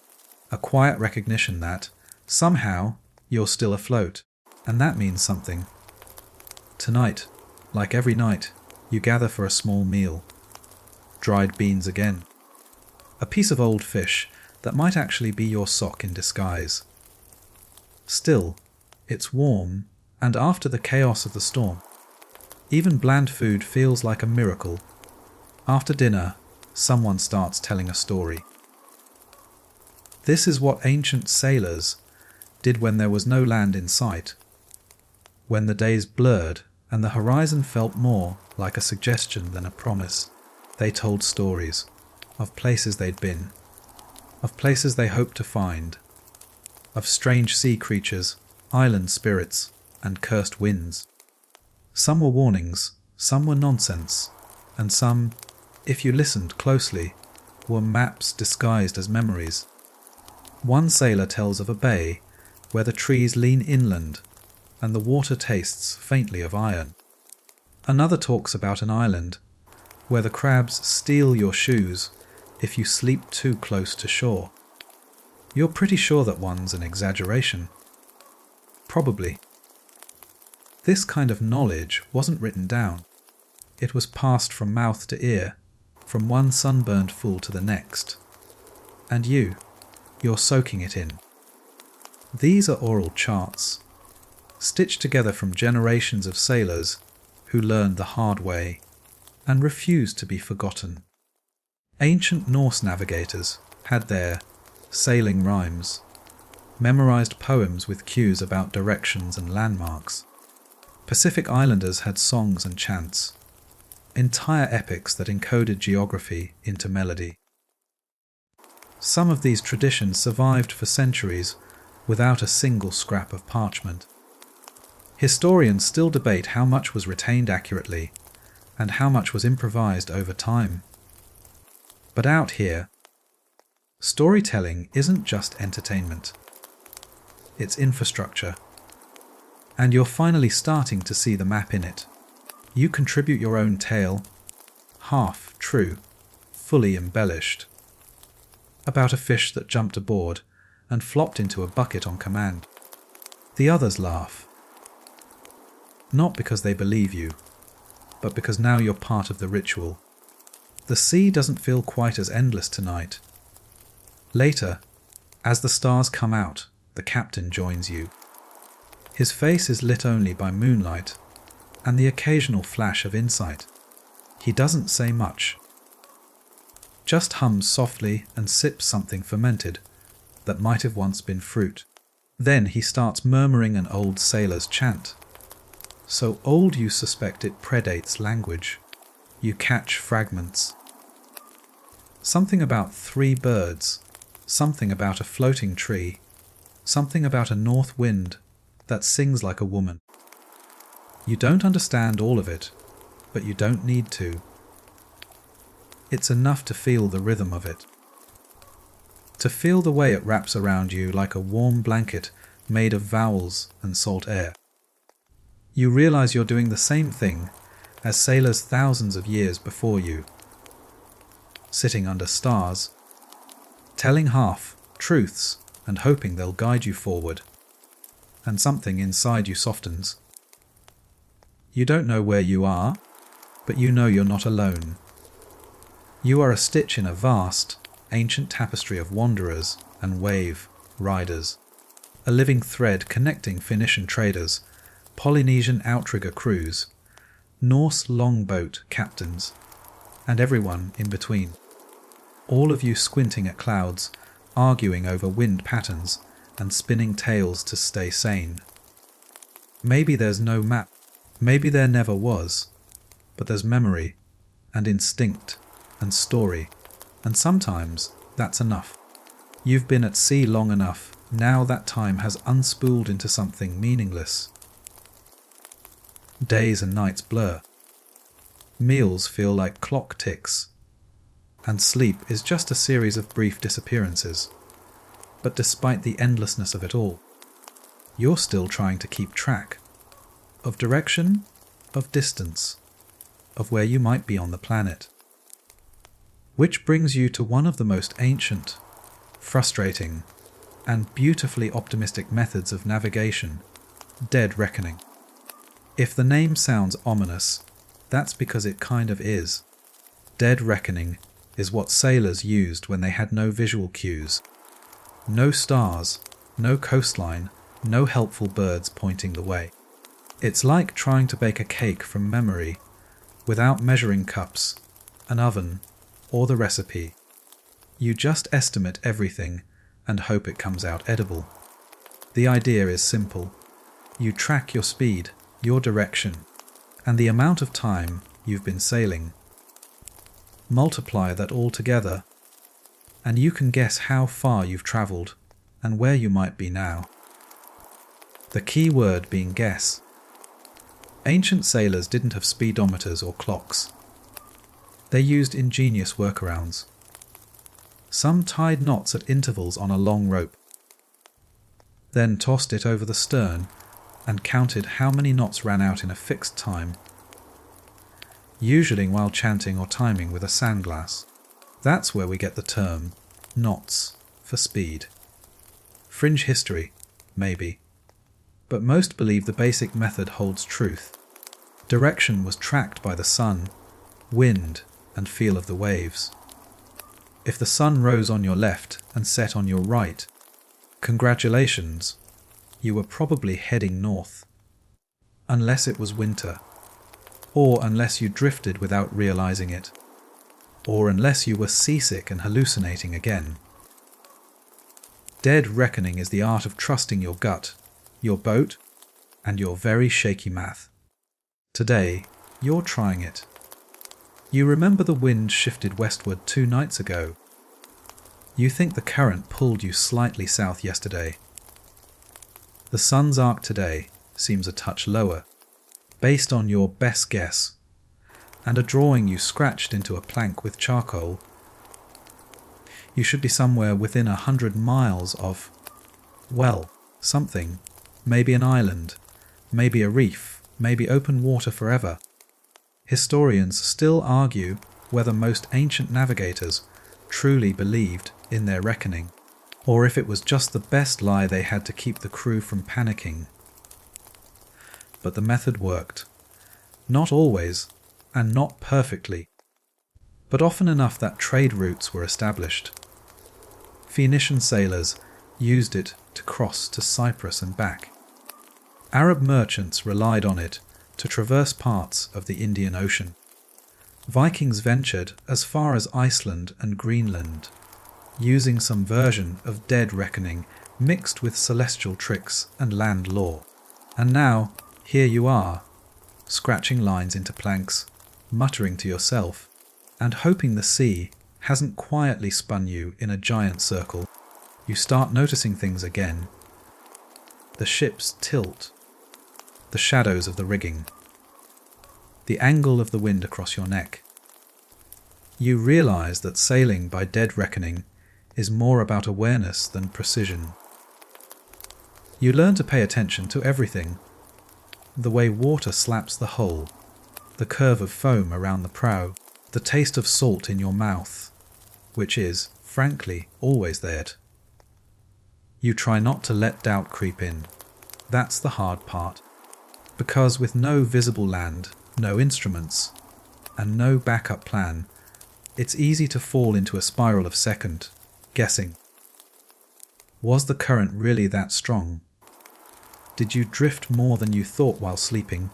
Speaker 1: a quiet recognition that, somehow, you're still afloat, and that means something. Tonight, like every night, you gather for a small meal. Dried beans again. A piece of old fish that might actually be your sock in disguise. Still, it's warm, and after the chaos of the storm, even bland food feels like a miracle. After dinner, someone starts telling a story. This is what ancient sailors did when there was no land in sight, when the days blurred and the horizon felt more like a suggestion than a promise. They told stories of places they'd been, of places they hoped to find, of strange sea creatures, island spirits, and cursed winds. Some were warnings, some were nonsense, and some, if you listened closely, were maps disguised as memories. One sailor tells of a bay where the trees lean inland and the water tastes faintly of iron. Another talks about an island where the crabs steal your shoes if you sleep too close to shore. You're pretty sure that one's an exaggeration. Probably. This kind of knowledge wasn't written down. It was passed from mouth to ear, from one sunburned fool to the next. And you're soaking it in. These are oral charts, stitched together from generations of sailors who learned the hard way and refused to be forgotten. Ancient Norse navigators had their sailing rhymes, memorized poems with cues about directions and landmarks. Pacific Islanders had songs and chants, entire epics that encoded geography into melody. Some of these traditions survived for centuries without a single scrap of parchment. Historians still debate how much was retained accurately and how much was improvised over time. But out here, storytelling isn't just entertainment. It's infrastructure. And you're finally starting to see the map in it. You contribute your own tale, half true, fully embellished, about a fish that jumped aboard and flopped into a bucket on command. The others laugh. Not because they believe you, but because now you're part of the ritual. The sea doesn't feel quite as endless tonight. Later, as the stars come out, the captain joins you. His face is lit only by moonlight and the occasional flash of insight. He doesn't say much, just hums softly and sips something fermented that might have once been fruit. Then he starts murmuring an old sailor's chant. So old you suspect it predates language. You catch fragments. Something about 3 birds, something about a floating tree, something about a north wind that sings like a woman. You don't understand all of it, but you don't need to. It's enough to feel the rhythm of it. To feel the way it wraps around you like a warm blanket made of vowels and salt air. You realize you're doing the same thing as sailors thousands of years before you, sitting under stars, telling half-truths and hoping they'll guide you forward, and something inside you softens. You don't know where you are, but you know you're not alone. You are a stitch in a vast, ancient tapestry of wanderers and wave riders, a living thread connecting Phoenician traders, Polynesian outrigger crews, Norse longboat captains, and everyone in between. All of you squinting at clouds, arguing over wind patterns and spinning tales to stay sane. Maybe there's no map, maybe there never was, but there's memory and instinct and story, and sometimes that's enough. You've been at sea long enough, now that time has unspooled into something meaningless. Days and nights blur. Meals feel like clock ticks, and sleep is just a series of brief disappearances. But despite the endlessness of it all, you're still trying to keep track of direction, of distance, of where you might be on the planet. Which brings you to one of the most ancient, frustrating, and beautifully optimistic methods of navigation, dead reckoning. If the name sounds ominous, that's because it kind of is. Dead reckoning is what sailors used when they had no visual cues. No stars, no coastline, no helpful birds pointing the way. It's like trying to bake a cake from memory, without measuring cups, an oven, or the recipe. You just estimate everything and hope it comes out edible. The idea is simple. You track your speed, your direction, and the amount of time you've been sailing. Multiply that all together, and you can guess how far you've travelled and where you might be now. The key word being guess. Ancient sailors didn't have speedometers or clocks. They used ingenious workarounds. Some tied knots at intervals on a long rope, then tossed it over the stern and counted how many knots ran out in a fixed time, usually while chanting or timing with a sandglass. That's where we get the term knots for speed. Fringe history, maybe, but most believe the basic method holds truth. Direction was tracked by the sun, wind, and feel of the waves. If the sun rose on your left and set on your right, congratulations, you were probably heading north. Unless it was winter, or unless you drifted without realizing it, or unless you were seasick and hallucinating again. Dead reckoning is the art of trusting your gut, your boat, and your very shaky math. Today, you're trying it. You remember the wind shifted westward 2 nights ago. You think the current pulled you slightly south yesterday. The sun's arc today seems a touch lower, based on your best guess, and a drawing you scratched into a plank with charcoal. You should be somewhere within 100 miles of, well, something, maybe an island, maybe a reef, maybe open water forever. Historians still argue whether most ancient navigators truly believed in their reckoning, or if it was just the best lie they had to keep the crew from panicking. But the method worked. Not always, and not perfectly, but often enough that trade routes were established. Phoenician sailors used it to cross to Cyprus and back. Arab merchants relied on it to traverse parts of the Indian Ocean. Vikings ventured as far as Iceland and Greenland, using some version of dead reckoning mixed with celestial tricks and land lore. And now, here you are, scratching lines into planks, muttering to yourself, and hoping the sea hasn't quietly spun you in a giant circle. You start noticing things again. The ship's tilt, the shadows of the rigging, the angle of the wind across your neck. You realize that sailing by dead reckoning is more about awareness than precision. You learn to pay attention to everything. The way water slaps the hull, the curve of foam around the prow, the taste of salt in your mouth, which is, frankly, always there. You try not to let doubt creep in. That's the hard part. Because with no visible land, no instruments, and no backup plan, it's easy to fall into a spiral of second guessing. Was the current really that strong? Did you drift more than you thought while sleeping?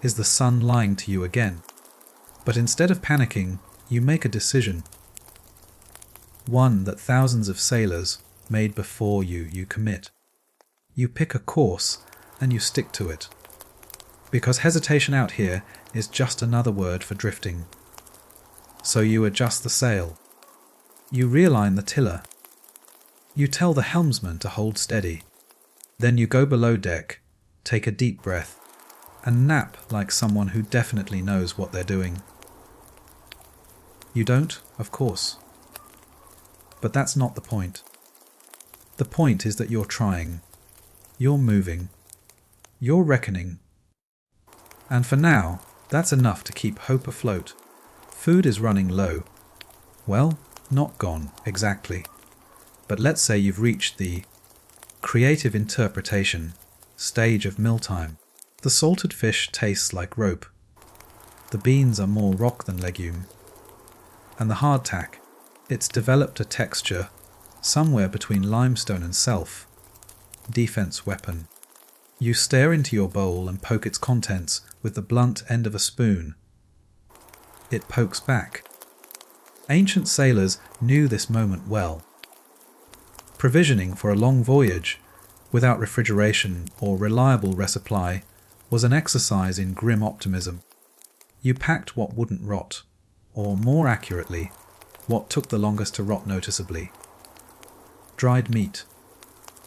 Speaker 1: Is the sun lying to you again? But instead of panicking, you make a decision. One that thousands of sailors made before you commit. You pick a course and you stick to it. Because hesitation out here is just another word for drifting. So you adjust the sail. You realign the tiller. You tell the helmsman to hold steady. Then you go below deck, take a deep breath, and nap like someone who definitely knows what they're doing. You don't, of course. But that's not the point. The point is that you're trying. You're moving. You're reckoning. And for now, that's enough to keep hope afloat. Food is running low. Well, not gone, exactly. But let's say you've reached the creative interpretation stage of mealtime. The salted fish tastes like rope. The beans are more rock than legume. And the hardtack, it's developed a texture somewhere between limestone and self. Defense weapon. You stare into your bowl and poke its contents with the blunt end of a spoon. It pokes back. Ancient sailors knew this moment well. Provisioning for a long voyage, without refrigeration or reliable resupply, was an exercise in grim optimism. You packed what wouldn't rot, or more accurately, what took the longest to rot noticeably. Dried meat,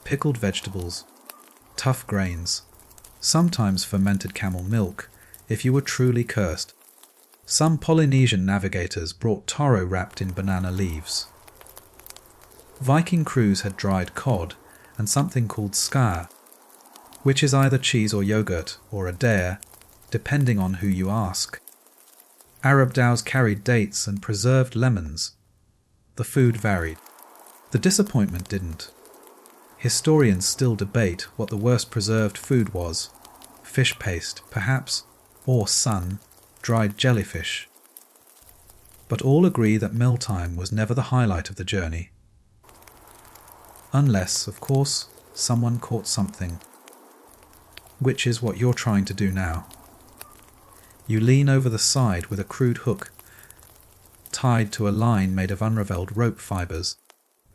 Speaker 1: pickled vegetables, tough grains, sometimes fermented camel milk, if you were truly cursed. Some Polynesian navigators brought taro wrapped in banana leaves. Viking crews had dried cod and something called skyr, which is either cheese or yogurt or a dare, depending on who you ask. Arab dhows carried dates and preserved lemons. The food varied. The disappointment didn't. Historians still debate what the worst preserved food was. Fish paste, perhaps, or sun-dried jellyfish. But all agree that mealtime was never the highlight of the journey. Unless, of course, someone caught something. Which is what you're trying to do now. You lean over the side with a crude hook, tied to a line made of unravelled rope fibres.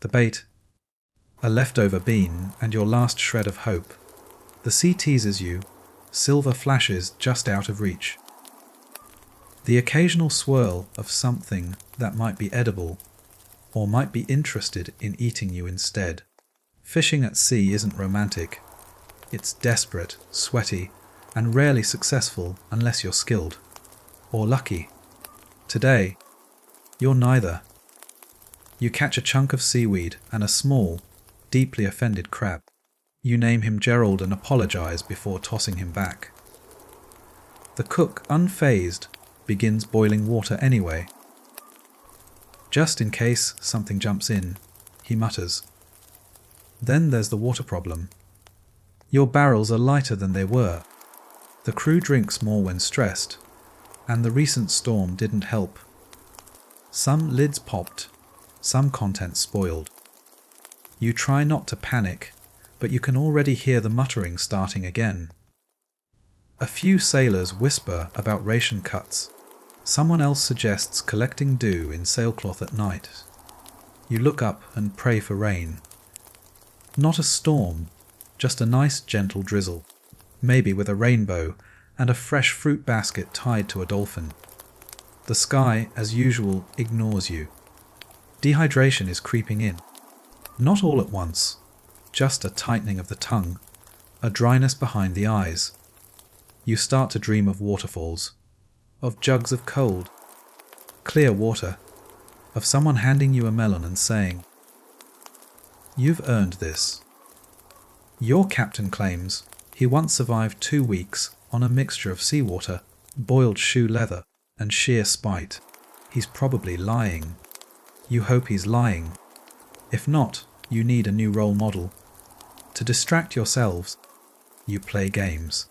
Speaker 1: The bait, a leftover bean, and your last shred of hope. The sea teases you, silver flashes just out of reach. The occasional swirl of something that might be edible, or might be interested in eating you instead. Fishing at sea isn't romantic. It's desperate, sweaty, and rarely successful unless you're skilled. Or lucky. Today, you're neither. You catch a chunk of seaweed and a small, deeply offended crab. You name him Gerald and apologize before tossing him back. The cook, unfazed, begins boiling water anyway. Just in case something jumps in, he mutters. Then there's the water problem. Your barrels are lighter than they were. The crew drinks more when stressed, and the recent storm didn't help. Some lids popped, some contents spoiled. You try not to panic, but you can already hear the muttering starting again. A few sailors whisper about ration cuts. Someone else suggests collecting dew in sailcloth at night. You look up and pray for rain. Not a storm, just a nice gentle drizzle, maybe with a rainbow and a fresh fruit basket tied to a dolphin. The sky, as usual, ignores you. Dehydration is creeping in. Not all at once, just a tightening of the tongue, a dryness behind the eyes. You start to dream of waterfalls, of jugs of cold clear water, of someone handing you a melon and saying, "You've earned this." Your captain claims he once survived 2 weeks on a mixture of seawater, boiled shoe leather, and sheer spite. He's probably lying. You hope he's lying. If not, you need a new role model. To distract yourselves, you play games.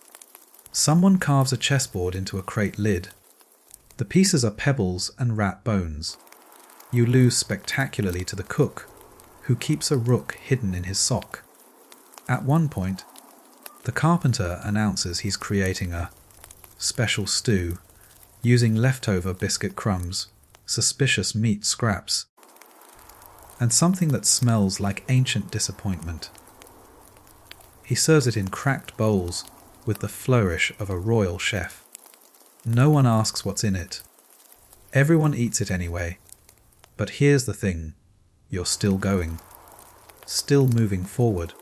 Speaker 1: Someone carves a chessboard into a crate lid. The pieces are pebbles and rat bones. You lose spectacularly to the cook, who keeps a rook hidden in his sock. At one point, the carpenter announces he's creating a special stew using leftover biscuit crumbs, suspicious meat scraps, and something that smells like ancient disappointment. He serves it in cracked bowls with the flourish of a royal chef. No one asks what's in it. Everyone eats it anyway. But here's the thing. You're still going. Still moving forward.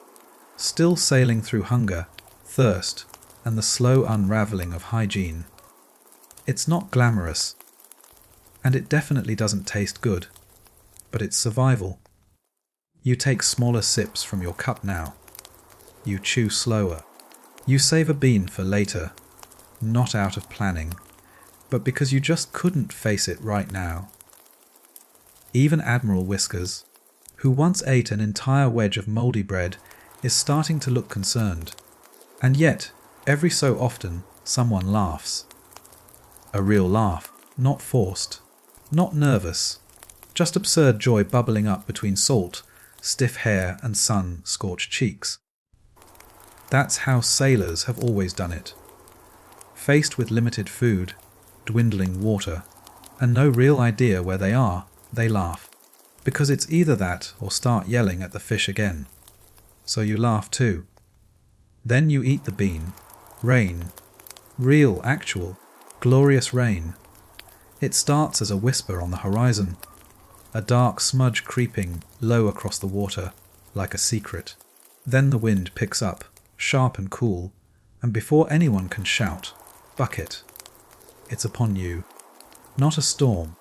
Speaker 1: Still sailing through hunger, thirst, and the slow unraveling of hygiene. It's not glamorous. And it definitely doesn't taste good. But it's survival. You take smaller sips from your cup now. You chew slower. You save a bean for later, not out of planning, but because you just couldn't face it right now. Even Admiral Whiskers, who once ate an entire wedge of mouldy bread, is starting to look concerned. And yet, every so often, someone laughs. A real laugh, not forced, not nervous, just absurd joy bubbling up between salt, stiff hair and sun-scorched cheeks. That's how sailors have always done it. Faced with limited food, dwindling water, and no real idea where they are, they laugh. Because it's either that or start yelling at the fish again. So you laugh too. Then you eat the bean. Rain. Real, actual, glorious rain. It starts as a whisper on the horizon. A dark smudge creeping low across the water, like a secret. Then the wind picks up, sharp and cool, and before anyone can shout, bucket. It's upon you. Not a storm.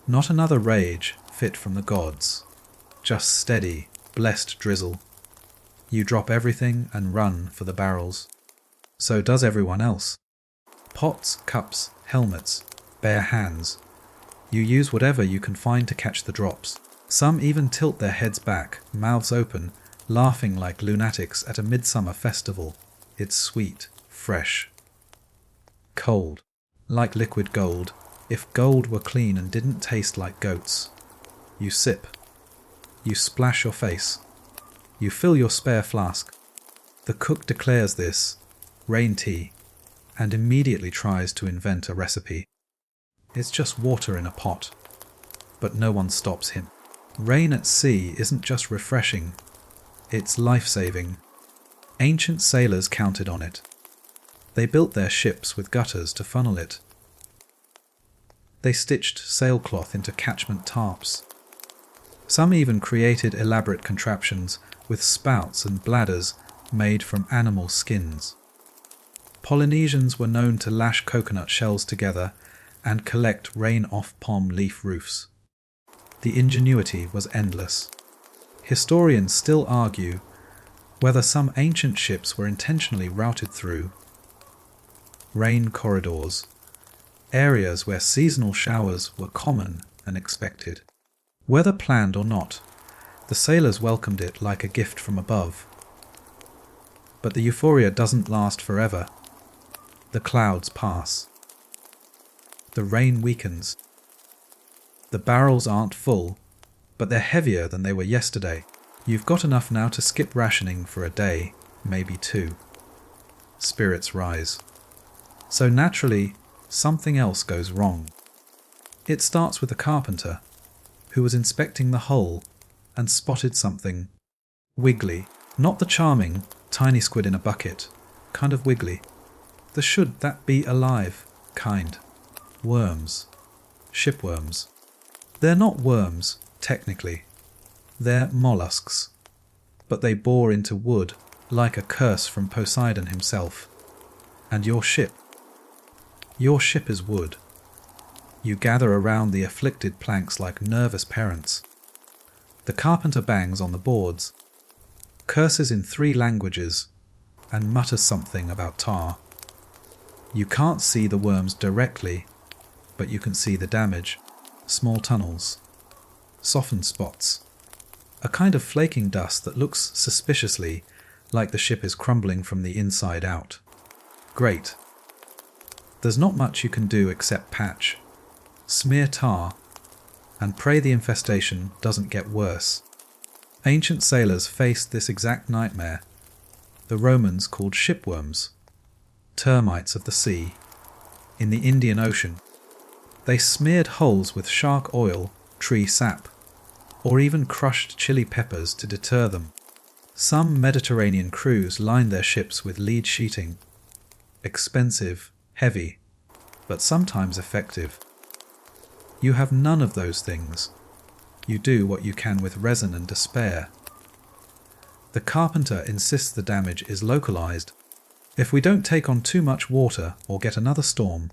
Speaker 1: Not another rage fit from the gods. Just steady, blessed drizzle. You drop everything and run for the barrels. So does everyone else. Pots, cups, helmets, bare hands. You use whatever you can find to catch the drops. Some even tilt their heads back, mouths open, laughing like lunatics at a midsummer festival. It's sweet, fresh, cold, like liquid gold. If gold were clean and didn't taste like goats. You sip. You splash your face. You fill your spare flask. The cook declares this rain tea and immediately tries to invent a recipe. It's just water in a pot. But no one stops him. Rain at sea isn't just refreshing. It's life-saving. Ancient sailors counted on it. They built their ships with gutters to funnel it. They stitched sailcloth into catchment tarps. Some even created elaborate contraptions with spouts and bladders made from animal skins. Polynesians were known to lash coconut shells together and collect rain off palm leaf roofs. The ingenuity was endless. Historians still argue whether some ancient ships were intentionally routed through rain corridors, areas where seasonal showers were common and expected. Whether planned or not, the sailors welcomed it like a gift from above. But the euphoria doesn't last forever. The clouds pass. The rain weakens. The barrels aren't full, but they're heavier than they were yesterday. You've got enough now to skip rationing for a day, maybe 2. Spirits rise. So naturally, something else goes wrong. It starts with the carpenter, who was inspecting the hull and spotted something wiggly. Not the charming, tiny squid in a bucket, kind of wiggly. The should that be alive kind. Worms. Shipworms. They're not worms, technically. They're mollusks. But they bore into wood like a curse from Poseidon himself. And your ship is wood. You gather around the afflicted planks like nervous parents. The carpenter bangs on the boards, curses in 3 languages, and mutters something about tar. You can't see the worms directly, but you can see the damage. Small tunnels, softened spots, a kind of flaking dust that looks suspiciously like the ship is crumbling from the inside out. Great. There's not much you can do except patch, smear tar, and pray the infestation doesn't get worse. Ancient sailors faced this exact nightmare. The Romans called shipworms, termites of the sea. In the Indian Ocean, they smeared holes with shark oil, tree sap, or even crushed chili peppers to deter them. Some Mediterranean crews lined their ships with lead sheeting. Expensive, heavy, but sometimes effective. You have none of those things. You do what you can with resin and despair. The carpenter insists the damage is localized. If we don't take on too much water or get another storm,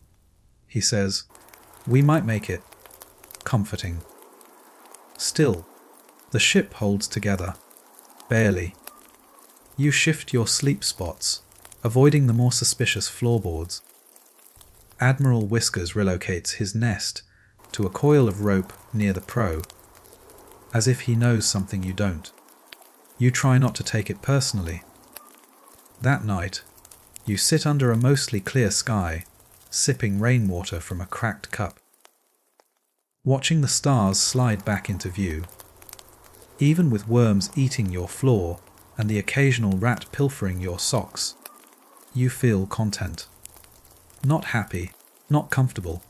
Speaker 1: he says, we might make it. Comforting. Still, the ship holds together. Barely. You shift your sleep spots, avoiding the more suspicious floorboards. Admiral Whiskers relocates his nest to a coil of rope near the prow, as if he knows something you don't. You try not to take it personally. That night, you sit under a mostly clear sky, sipping rainwater from a cracked cup, watching the stars slide back into view. Even with worms eating your floor and the occasional rat pilfering your socks, you feel content. Not happy, not comfortable,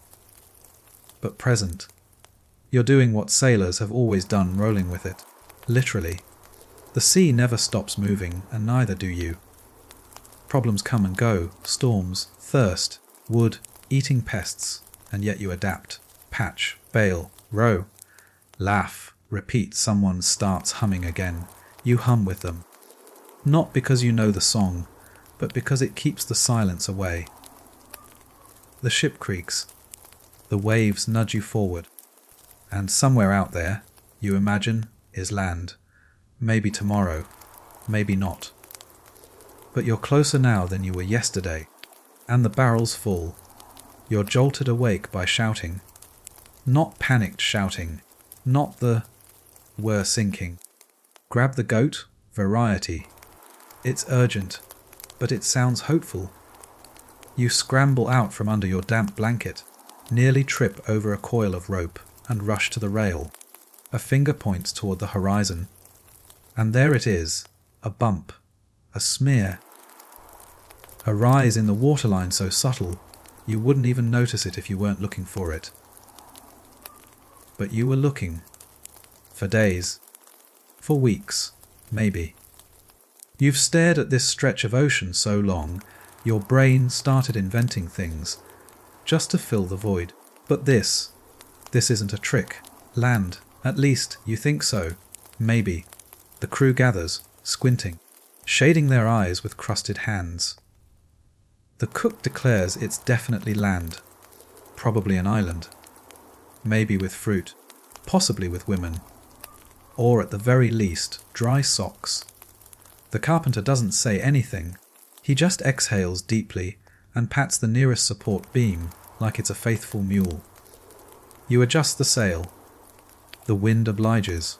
Speaker 1: but present. You're doing what sailors have always done, rolling with it, literally. The sea never stops moving, and neither do you. Problems come and go, storms, thirst, wood, eating pests, and yet you adapt. Patch, bail, row, laugh, repeat. Someone starts humming again. You hum with them. Not because you know the song, but because it keeps the silence away. The ship creaks. The waves nudge you forward. And somewhere out there, you imagine, is land. Maybe tomorrow, maybe not. But you're closer now than you were yesterday, and the barrel's full. You're jolted awake by shouting. Not panicked shouting, not the "we're sinking." Grab the goat, variety. It's urgent, but it sounds hopeful. You scramble out from under your damp blanket, nearly trip over a coil of rope, and rush to the rail. A finger points toward the horizon. And there it is, a bump, a smear. A rise in the waterline so subtle, you wouldn't even notice it if you weren't looking for it. But you were looking. For days. For weeks, maybe. You've stared at this stretch of ocean so long, your brain started inventing things, just to fill the void. But this isn't a trick. Land, at least you think so. Maybe. The crew gathers, squinting, shading their eyes with crusted hands. The cook declares it's definitely land, probably an island, maybe with fruit, possibly with women, or at the very least, dry socks. The carpenter doesn't say anything. He just exhales deeply and pats the nearest support beam like it's a faithful mule. You adjust the sail. The wind obliges.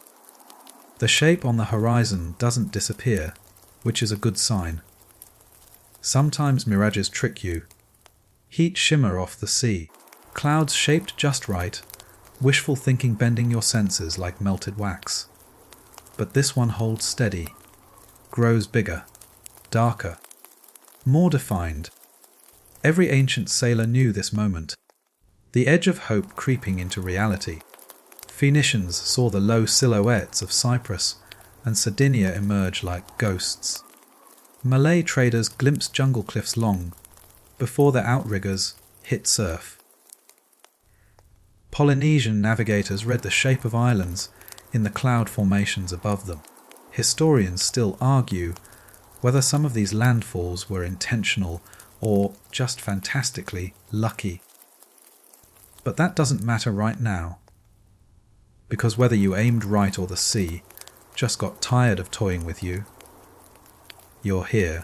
Speaker 1: The shape on the horizon doesn't disappear, which is a good sign. Sometimes mirages trick you. Heat shimmer off the sea, clouds shaped just right, wishful thinking bending your senses like melted wax. But this one holds steady, grows bigger, darker, more defined. Every ancient sailor knew this moment, the edge of hope creeping into reality. Phoenicians saw the low silhouettes of Cyprus and Sardinia emerge like ghosts. Malay traders glimpsed jungle cliffs long, before their outriggers hit surf. Polynesian navigators read the shape of islands in the cloud formations above them. Historians still argue whether some of these landfalls were intentional or just fantastically lucky. But that doesn't matter right now, because whether you aimed right or the sea just got tired of toying with you, you're here,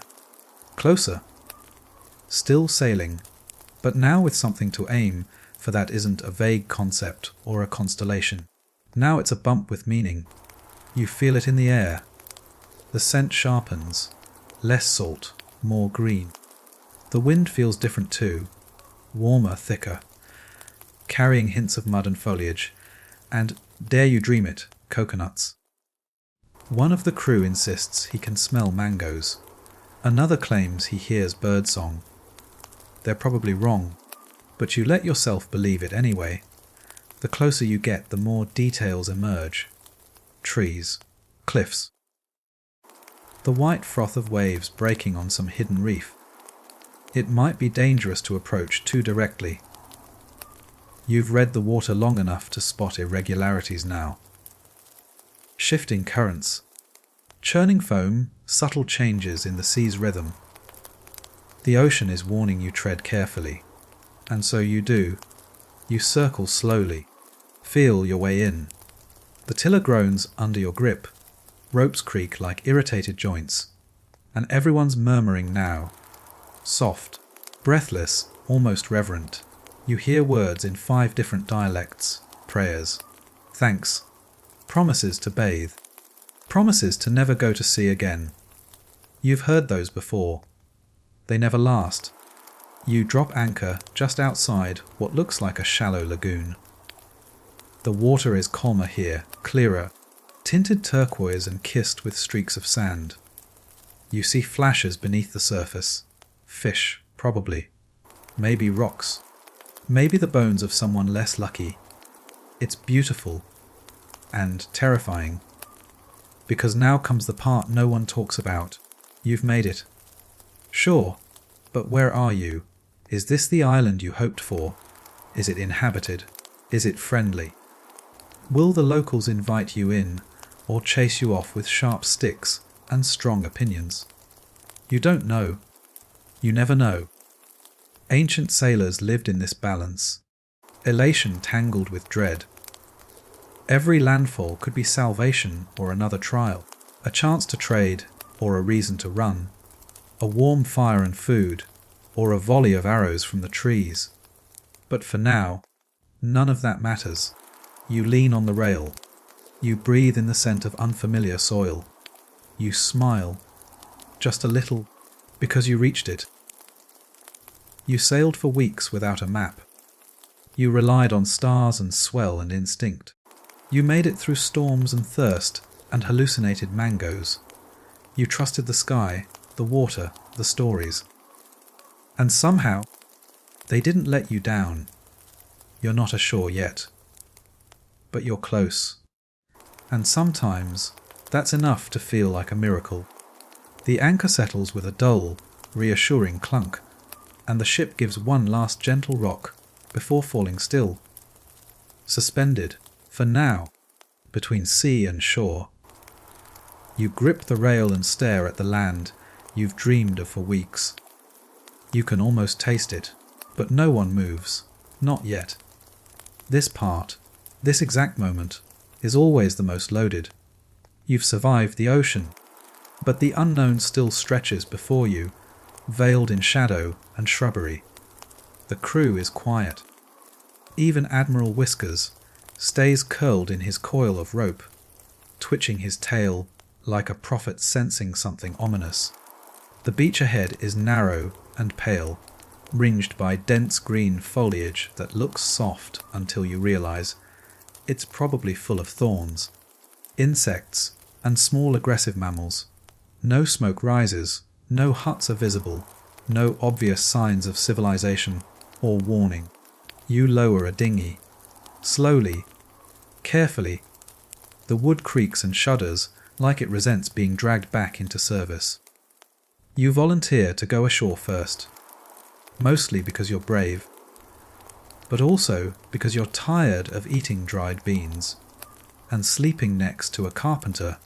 Speaker 1: closer, still sailing, but now with something to aim for that isn't a vague concept or a constellation. Now it's a bump with meaning. You feel it in the air. The scent sharpens, less salt, more green. The wind feels different too, warmer, thicker, carrying hints of mud and foliage, and, dare you dream it, coconuts. One of the crew insists he can smell mangoes. Another claims he hears birdsong. They're probably wrong, but you let yourself believe it anyway. The closer you get, the more details emerge. Trees, cliffs. The white froth of waves breaking on some hidden reef. It might be dangerous to approach too directly. You've read the water long enough to spot irregularities now. Shifting currents, churning foam, subtle changes in the sea's rhythm. The ocean is warning you tread carefully, and so you do. You circle slowly, feel your way in. The tiller groans under your grip, ropes creak like irritated joints, and everyone's murmuring now. Soft, breathless, almost reverent. You hear words in 5 different dialects, prayers, thanks, promises to bathe, promises to never go to sea again. You've heard those before. They never last. You drop anchor just outside what looks like a shallow lagoon. The water is calmer here, clearer, tinted turquoise and kissed with streaks of sand. You see flashes beneath the surface. Fish, probably. Maybe rocks. Maybe the bones of someone less lucky. It's beautiful and terrifying, because now comes the part no one talks about. You've made it. Sure, but where are you? Is this the island you hoped for? Is it inhabited? Is it friendly? Will the locals invite you in, or chase you off with sharp sticks and strong opinions? You don't know. You never know. Ancient sailors lived in this balance, elation tangled with dread. Every landfall could be salvation or another trial, a chance to trade or a reason to run, a warm fire and food, or a volley of arrows from the trees. But for now, none of that matters. You lean on the rail. You breathe in the scent of unfamiliar soil. You smile, just a little, because you reached it. You sailed for weeks without a map. You relied on stars and swell and instinct. You made it through storms and thirst and hallucinated mangoes. You trusted the sky, the water, the stories. And somehow, they didn't let you down. You're not ashore yet. But you're close. And sometimes, that's enough to feel like a miracle. The anchor settles with a dull, reassuring clunk, and the ship gives one last gentle rock before falling still. Suspended, for now, between sea and shore. You grip the rail and stare at the land you've dreamed of for weeks. You can almost taste it, but no one moves, not yet. This part, this exact moment, is always the most loaded. You've survived the ocean, but the unknown still stretches before you, veiled in shadow and shrubbery. The crew is quiet. Even Admiral Whiskers stays curled in his coil of rope, twitching his tail like a prophet sensing something ominous. The beach ahead is narrow and pale, ringed by dense green foliage that looks soft until you realize it's probably full of thorns, insects, and small aggressive mammals. No smoke rises, no huts are visible, no obvious signs of civilization or warning. You lower a dinghy. Slowly, carefully. The wood creaks and shudders like it resents being dragged back into service. You volunteer to go ashore first, mostly because you're brave, but also because you're tired of eating dried beans and sleeping next to a carpenter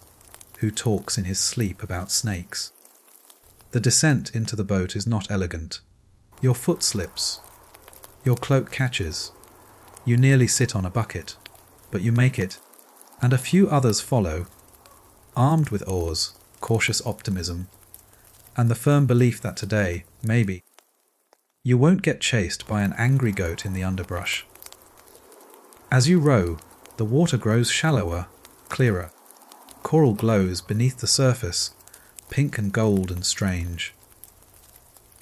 Speaker 1: who talks in his sleep about snakes. The descent into the boat is not elegant. Your foot slips. Your cloak catches. You nearly sit on a bucket, but you make it, and a few others follow, armed with oars, cautious optimism, and the firm belief that today, maybe, you won't get chased by an angry goat in the underbrush. As you row, the water grows shallower, clearer. Coral glows beneath the surface, pink and gold and strange.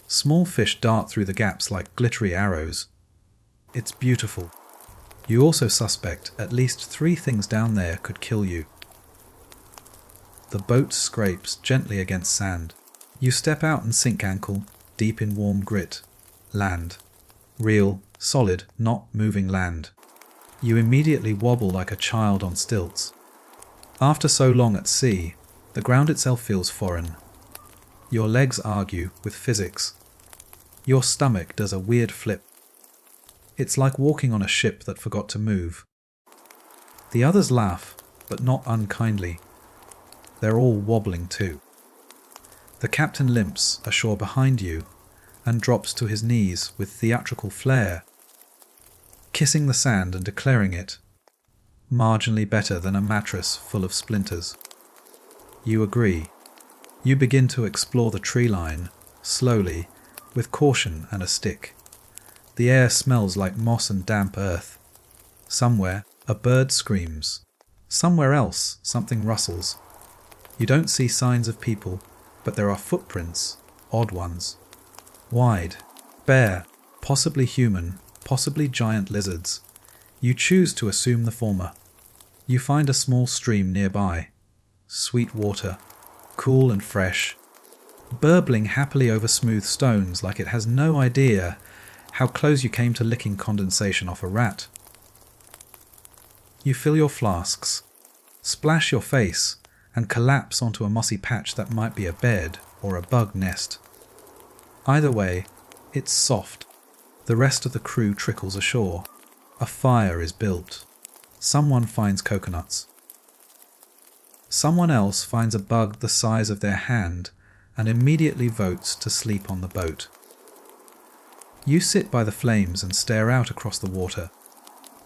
Speaker 1: Small fish dart through the gaps like glittery arrows. It's beautiful. You also suspect at least 3 things down there could kill you. The boat scrapes gently against sand. You step out and sink ankle, deep in warm grit. Land. Real, solid, not moving land. You immediately wobble like a child on stilts. After so long at sea, the ground itself feels foreign. Your legs argue with physics. Your stomach does a weird flip. It's like walking on a ship that forgot to move. The others laugh, but not unkindly. They're all wobbling too. The captain limps ashore behind you and drops to his knees with theatrical flair, kissing the sand and declaring it marginally better than a mattress full of splinters. You agree. You begin to explore the tree line, slowly, with caution and a stick. The air smells like moss and damp earth. Somewhere, a bird screams. Somewhere else, something rustles. You don't see signs of people, but there are footprints, odd ones. Wide, bare, possibly human, possibly giant lizards. You choose to assume the former. You find a small stream nearby. Sweet water, cool and fresh, burbling happily over smooth stones like it has no idea how close you came to licking condensation off a rat. You fill your flasks, splash your face, and collapse onto a mossy patch that might be a bed or a bug nest. Either way, it's soft. The rest of the crew trickles ashore. A fire is built. Someone finds coconuts. Someone else finds a bug the size of their hand and immediately votes to sleep on the boat. You sit by the flames and stare out across the water.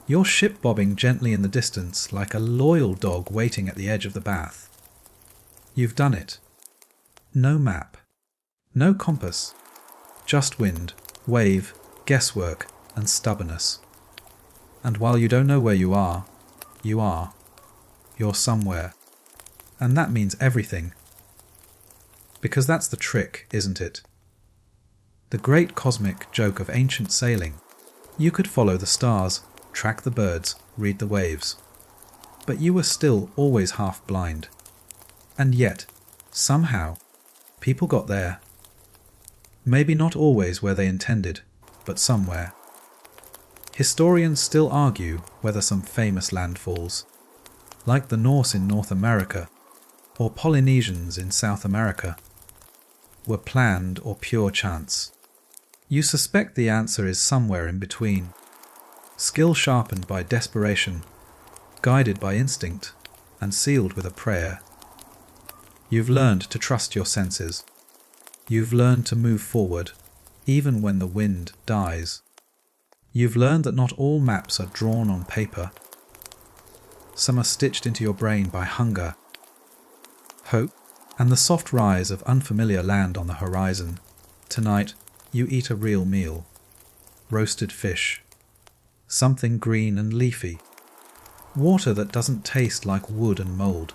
Speaker 1: Your ship bobbing gently in the distance like a loyal dog waiting at the edge of the bath. You've done it. No map. No compass. Just wind, wave, guesswork, and stubbornness. And while you don't know where you are. You're somewhere. And that means everything. Because that's the trick, isn't it? The great cosmic joke of ancient sailing. You could follow the stars, track the birds, read the waves. But you were still always half blind. And yet, somehow, people got there. Maybe not always where they intended, but somewhere. Historians still argue whether some famous landfalls, like the Norse in North America, or Polynesians in South America, were planned or pure chance. You suspect the answer is somewhere in between. Skill sharpened by desperation, guided by instinct, and sealed with a prayer. You've learned to trust your senses. You've learned to move forward, even when the wind dies. You've learned that not all maps are drawn on paper. Some are stitched into your brain by hunger, hope, and the soft rise of unfamiliar land on the horizon. Tonight, you eat a real meal. Roasted fish. Something green and leafy. Water that doesn't taste like wood and mould.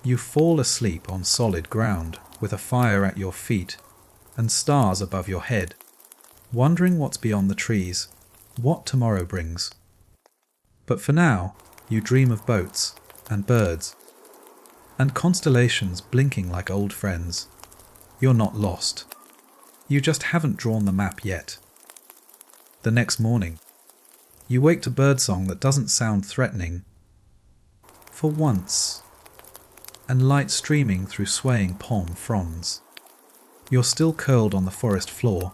Speaker 1: You fall asleep on solid ground, with a fire at your feet and stars above your head, wondering what's beyond the trees, what tomorrow brings. But for now, you dream of boats and birds and constellations blinking like old friends. You're not lost. You just haven't drawn the map yet. The next morning, you wake to birdsong that doesn't sound threatening. For once. And light streaming through swaying palm fronds. You're still curled on the forest floor,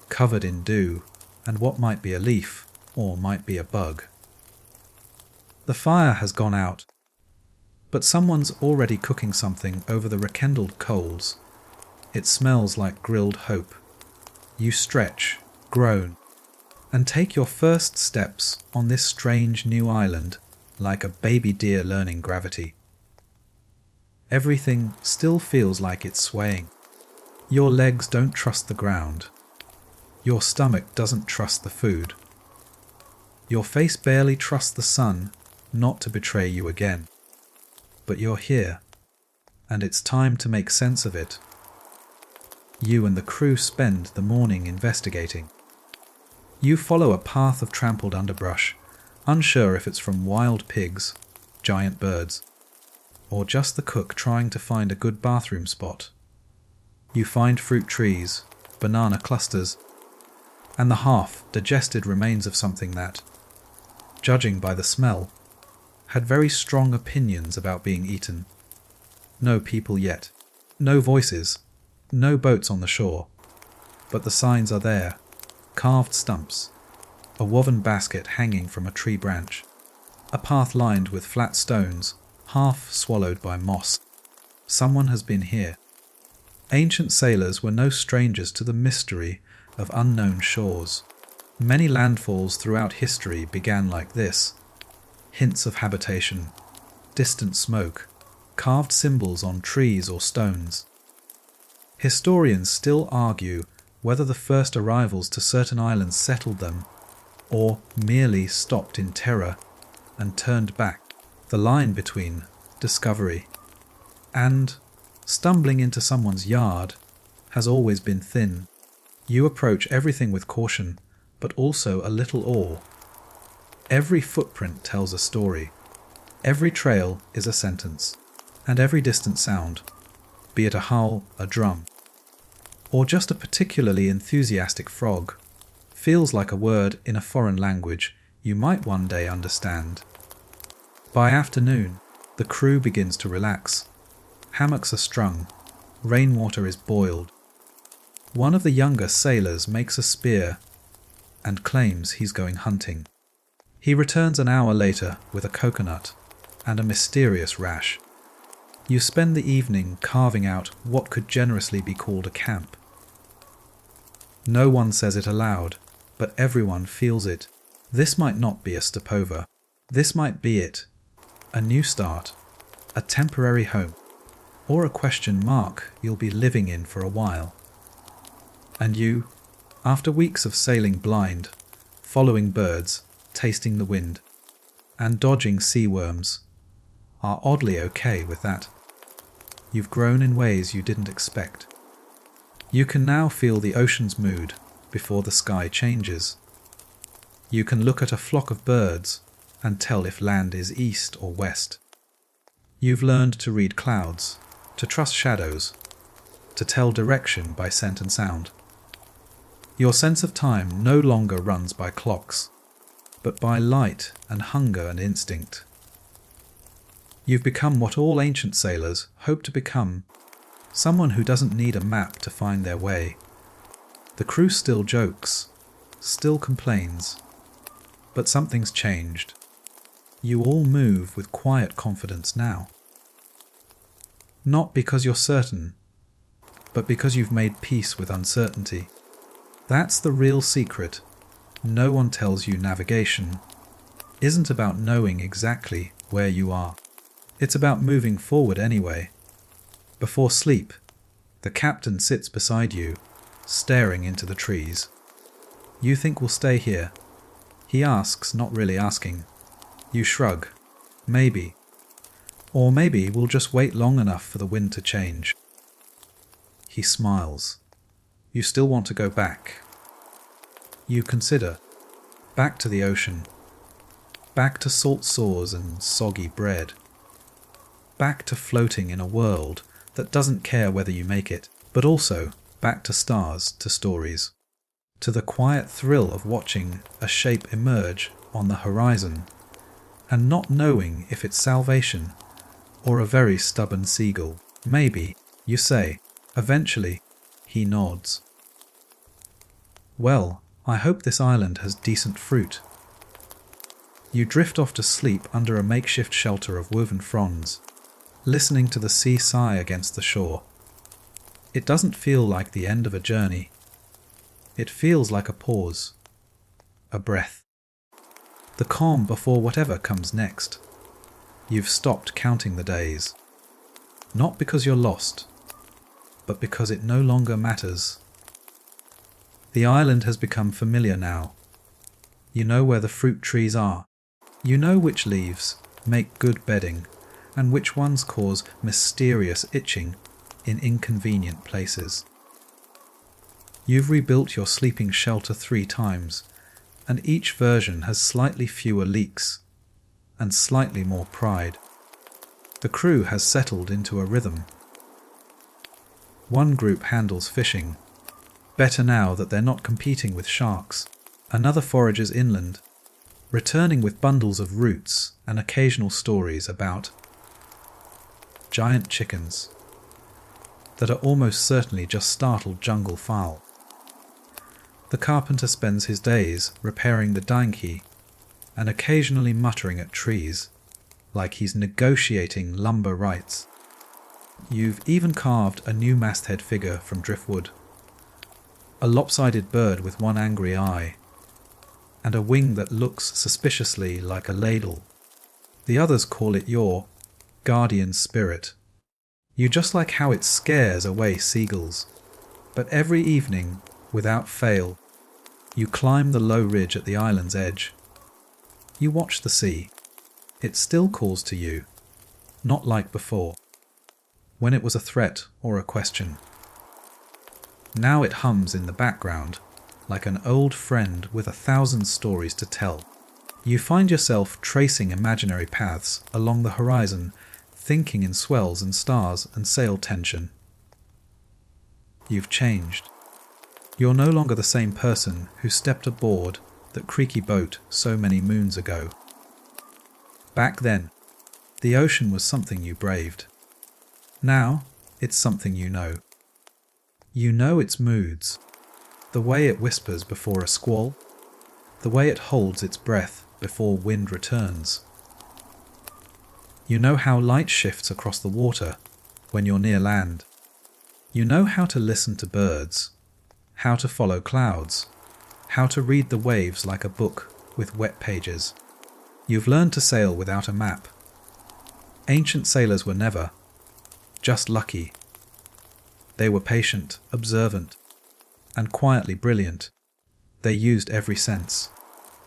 Speaker 1: covered in dew, and what might be a leaf, or might be a bug. The fire has gone out, but someone's already cooking something over the rekindled coals. It smells like grilled hope. You stretch, groan, and take your first steps on this strange new island like a baby deer learning gravity. Everything still feels like it's swaying. Your legs don't trust the ground. Your stomach doesn't trust the food. Your face barely trusts the sun not to betray you again. But you're here, and it's time to make sense of it. You and the crew spend the morning investigating. You follow a path of trampled underbrush, unsure if it's from wild pigs, giant birds, or just the cook trying to find a good bathroom spot. You find fruit trees, banana clusters, and the half-digested remains of something that, judging by the smell, had very strong opinions about being eaten. No people yet, no voices, no boats on the shore, but the signs are there, carved stumps, a woven basket hanging from a tree branch, a path lined with flat stones, half swallowed by moss. Someone has been here. Ancient sailors were no strangers to the mystery of unknown shores. Many landfalls throughout history began like this. Hints of habitation, distant smoke, carved symbols on trees or stones. Historians still argue whether the first arrivals to certain islands settled them, or merely stopped in terror and turned back. The line between discovery and stumbling into someone's yard has always been thin. You approach everything with caution, but also a little awe. Every footprint tells a story. Every trail is a sentence, and every distant sound, be it a howl, a drum, or just a particularly enthusiastic frog, feels like a word in a foreign language you might one day understand. By afternoon, the crew begins to relax. Hammocks are strung, rainwater is boiled. One of the younger sailors makes a spear and claims he's going hunting. He returns an hour later with a coconut and a mysterious rash. You spend the evening carving out what could generously be called a camp. No one says it aloud, but everyone feels it. This might not be a stopover. This might be it. A new start, a temporary home, or a question mark you'll be living in for a while. And you, after weeks of sailing blind, following birds, tasting the wind, and dodging sea worms, are oddly okay with that. You've grown in ways you didn't expect. You can now feel the ocean's mood before the sky changes. You can look at a flock of birds and tell if land is east or west. You've learned to read clouds, to trust shadows, to tell direction by scent and sound. Your sense of time no longer runs by clocks, but by light and hunger and instinct. You've become what all ancient sailors hope to become, someone who doesn't need a map to find their way. The crew still jokes, still complains, but something's changed. You all move with quiet confidence now. Not because you're certain, but because you've made peace with uncertainty. That's the real secret. No one tells you navigation isn't about knowing exactly where you are. It's about moving forward anyway. Before sleep, the captain sits beside you, staring into the trees. You think we'll stay here. He asks, not really asking. You shrug. Maybe. Or maybe we'll just wait long enough for the wind to change. He smiles. You still want to go back. You consider. Back to the ocean. Back to salt sores and soggy bread. Back to floating in a world that doesn't care whether you make it, but also back to stars, to stories, to the quiet thrill of watching a shape emerge on the horizon and not knowing if it's salvation or a very stubborn seagull. Maybe, you say. Eventually, he nods. Well, I hope this island has decent fruit. You drift off to sleep under a makeshift shelter of woven fronds, listening to the sea sigh against the shore. It doesn't feel like the end of a journey. It feels like a pause a breath. The calm before whatever comes next. You've stopped counting the days. Not because you're lost, but because it no longer matters. The island has become familiar now. You know where the fruit trees are. You know which leaves make good bedding and which ones cause mysterious itching in inconvenient places. You've rebuilt your sleeping shelter 3 times, and each version has slightly fewer leaks and slightly more pride. The crew has settled into a rhythm. One group handles fishing, better now that they're not competing with sharks. Another forages inland, returning with bundles of roots and occasional stories about giant chickens that are almost certainly just startled jungle fowl. The carpenter spends his days repairing the dinghy and occasionally muttering at trees, like he's negotiating lumber rights. You've even carved a new masthead figure from driftwood, a lopsided bird with one angry eye, and a wing that looks suspiciously like a ladle. The others call it your guardian spirit. You just like how it scares away seagulls. But every evening, without fail, you climb the low ridge at the island's edge. You watch the sea. It still calls to you, not like before, when it was a threat or a question. Now it hums in the background, like an old friend with 1,000 stories to tell. You find yourself tracing imaginary paths along the horizon, thinking in swells and stars and sail tension. You've changed. You're no longer the same person who stepped aboard that creaky boat so many moons ago. Back then, the ocean was something you braved. Now, it's something you know. You know its moods, the way it whispers before a squall, the way it holds its breath before wind returns. You know how light shifts across the water when you're near land. You know how to listen to birds, how to follow clouds, how to read the waves like a book with wet pages. You've learned to sail without a map. Ancient sailors were never, just lucky. They were patient, observant, and quietly brilliant. They used every sense,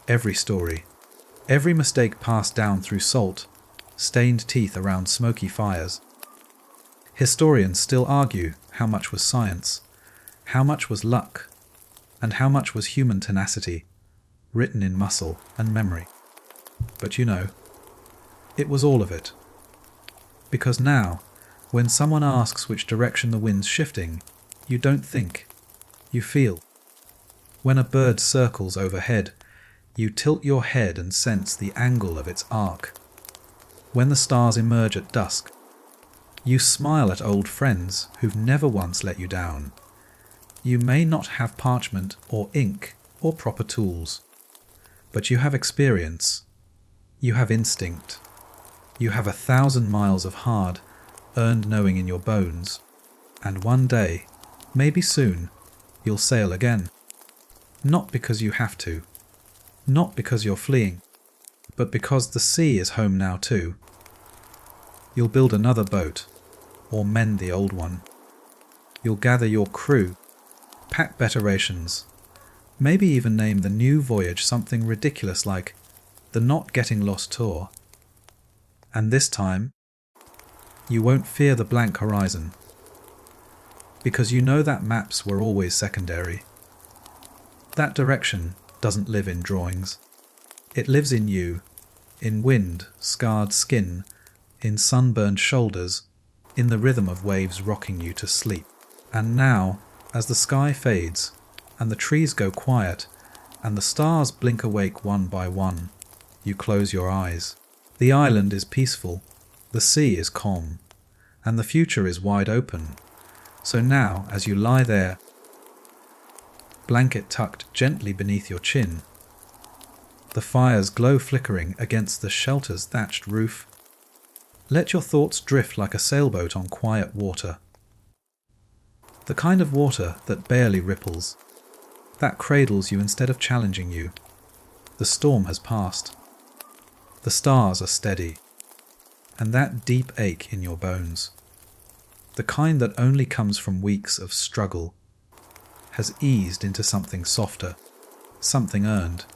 Speaker 1: every story, every mistake passed down through salt, stained teeth around smoky fires. Historians still argue how much was science, how much was luck, and how much was human tenacity, written in muscle and memory. But you know, it was all of it. Because now, when someone asks which direction the wind's shifting, you don't think, you feel. When a bird circles overhead, you tilt your head and sense the angle of its arc. When the stars emerge at dusk, you smile at old friends who've never once let you down. You may not have parchment or ink or proper tools, but you have experience, you have instinct, you have 1,000 miles of hard, earned knowing in your bones, and one day, maybe soon, you'll sail again. Not because you have to, not because you're fleeing, but because the sea is home now too. You'll build another boat, or mend the old one. You'll gather your crew, pack better rations, maybe even name the new voyage something ridiculous like the Not Getting Lost Tour. And this time, you won't fear the blank horizon, because you know that maps were always secondary. That direction doesn't live in drawings. It lives in you, in wind, scarred skin, in sunburned shoulders, in the rhythm of waves rocking you to sleep. And now, as the sky fades, and the trees go quiet, and the stars blink awake one by one, you close your eyes. The island is peaceful, the sea is calm, and the future is wide open. So now, as you lie there, blanket tucked gently beneath your chin, the fire's glow flickering against the shelter's thatched roof, let your thoughts drift like a sailboat on quiet water. The kind of water that barely ripples, that cradles you instead of challenging you, The storm has passed. The stars are steady. And that deep ache in your bones, the kind that only comes from weeks of struggle, has eased into something softer, something earned.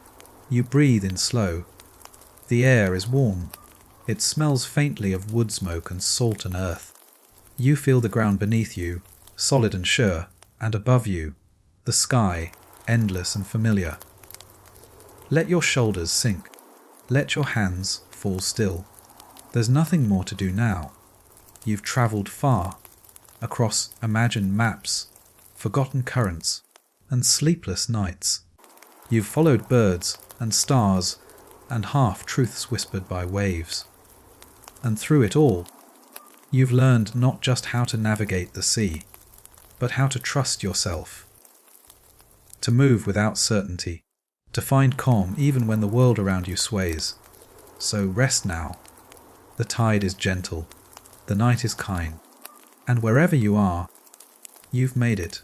Speaker 1: You breathe in slow. The air is warm. It smells faintly of wood smoke and salt and earth. You feel the ground beneath you, solid and sure, and above you, the sky, endless and familiar. Let your shoulders sink. Let your hands fall still. There's nothing more to do now. You've travelled far, across imagined maps, forgotten currents, and sleepless nights. You've followed birds and stars and half-truths whispered by waves. And through it all, you've learned not just how to navigate the sea, but how to trust yourself, to move without certainty, to find calm even when the world around you sways. So rest now. The tide is gentle, the night is kind, and wherever you are, you've made it.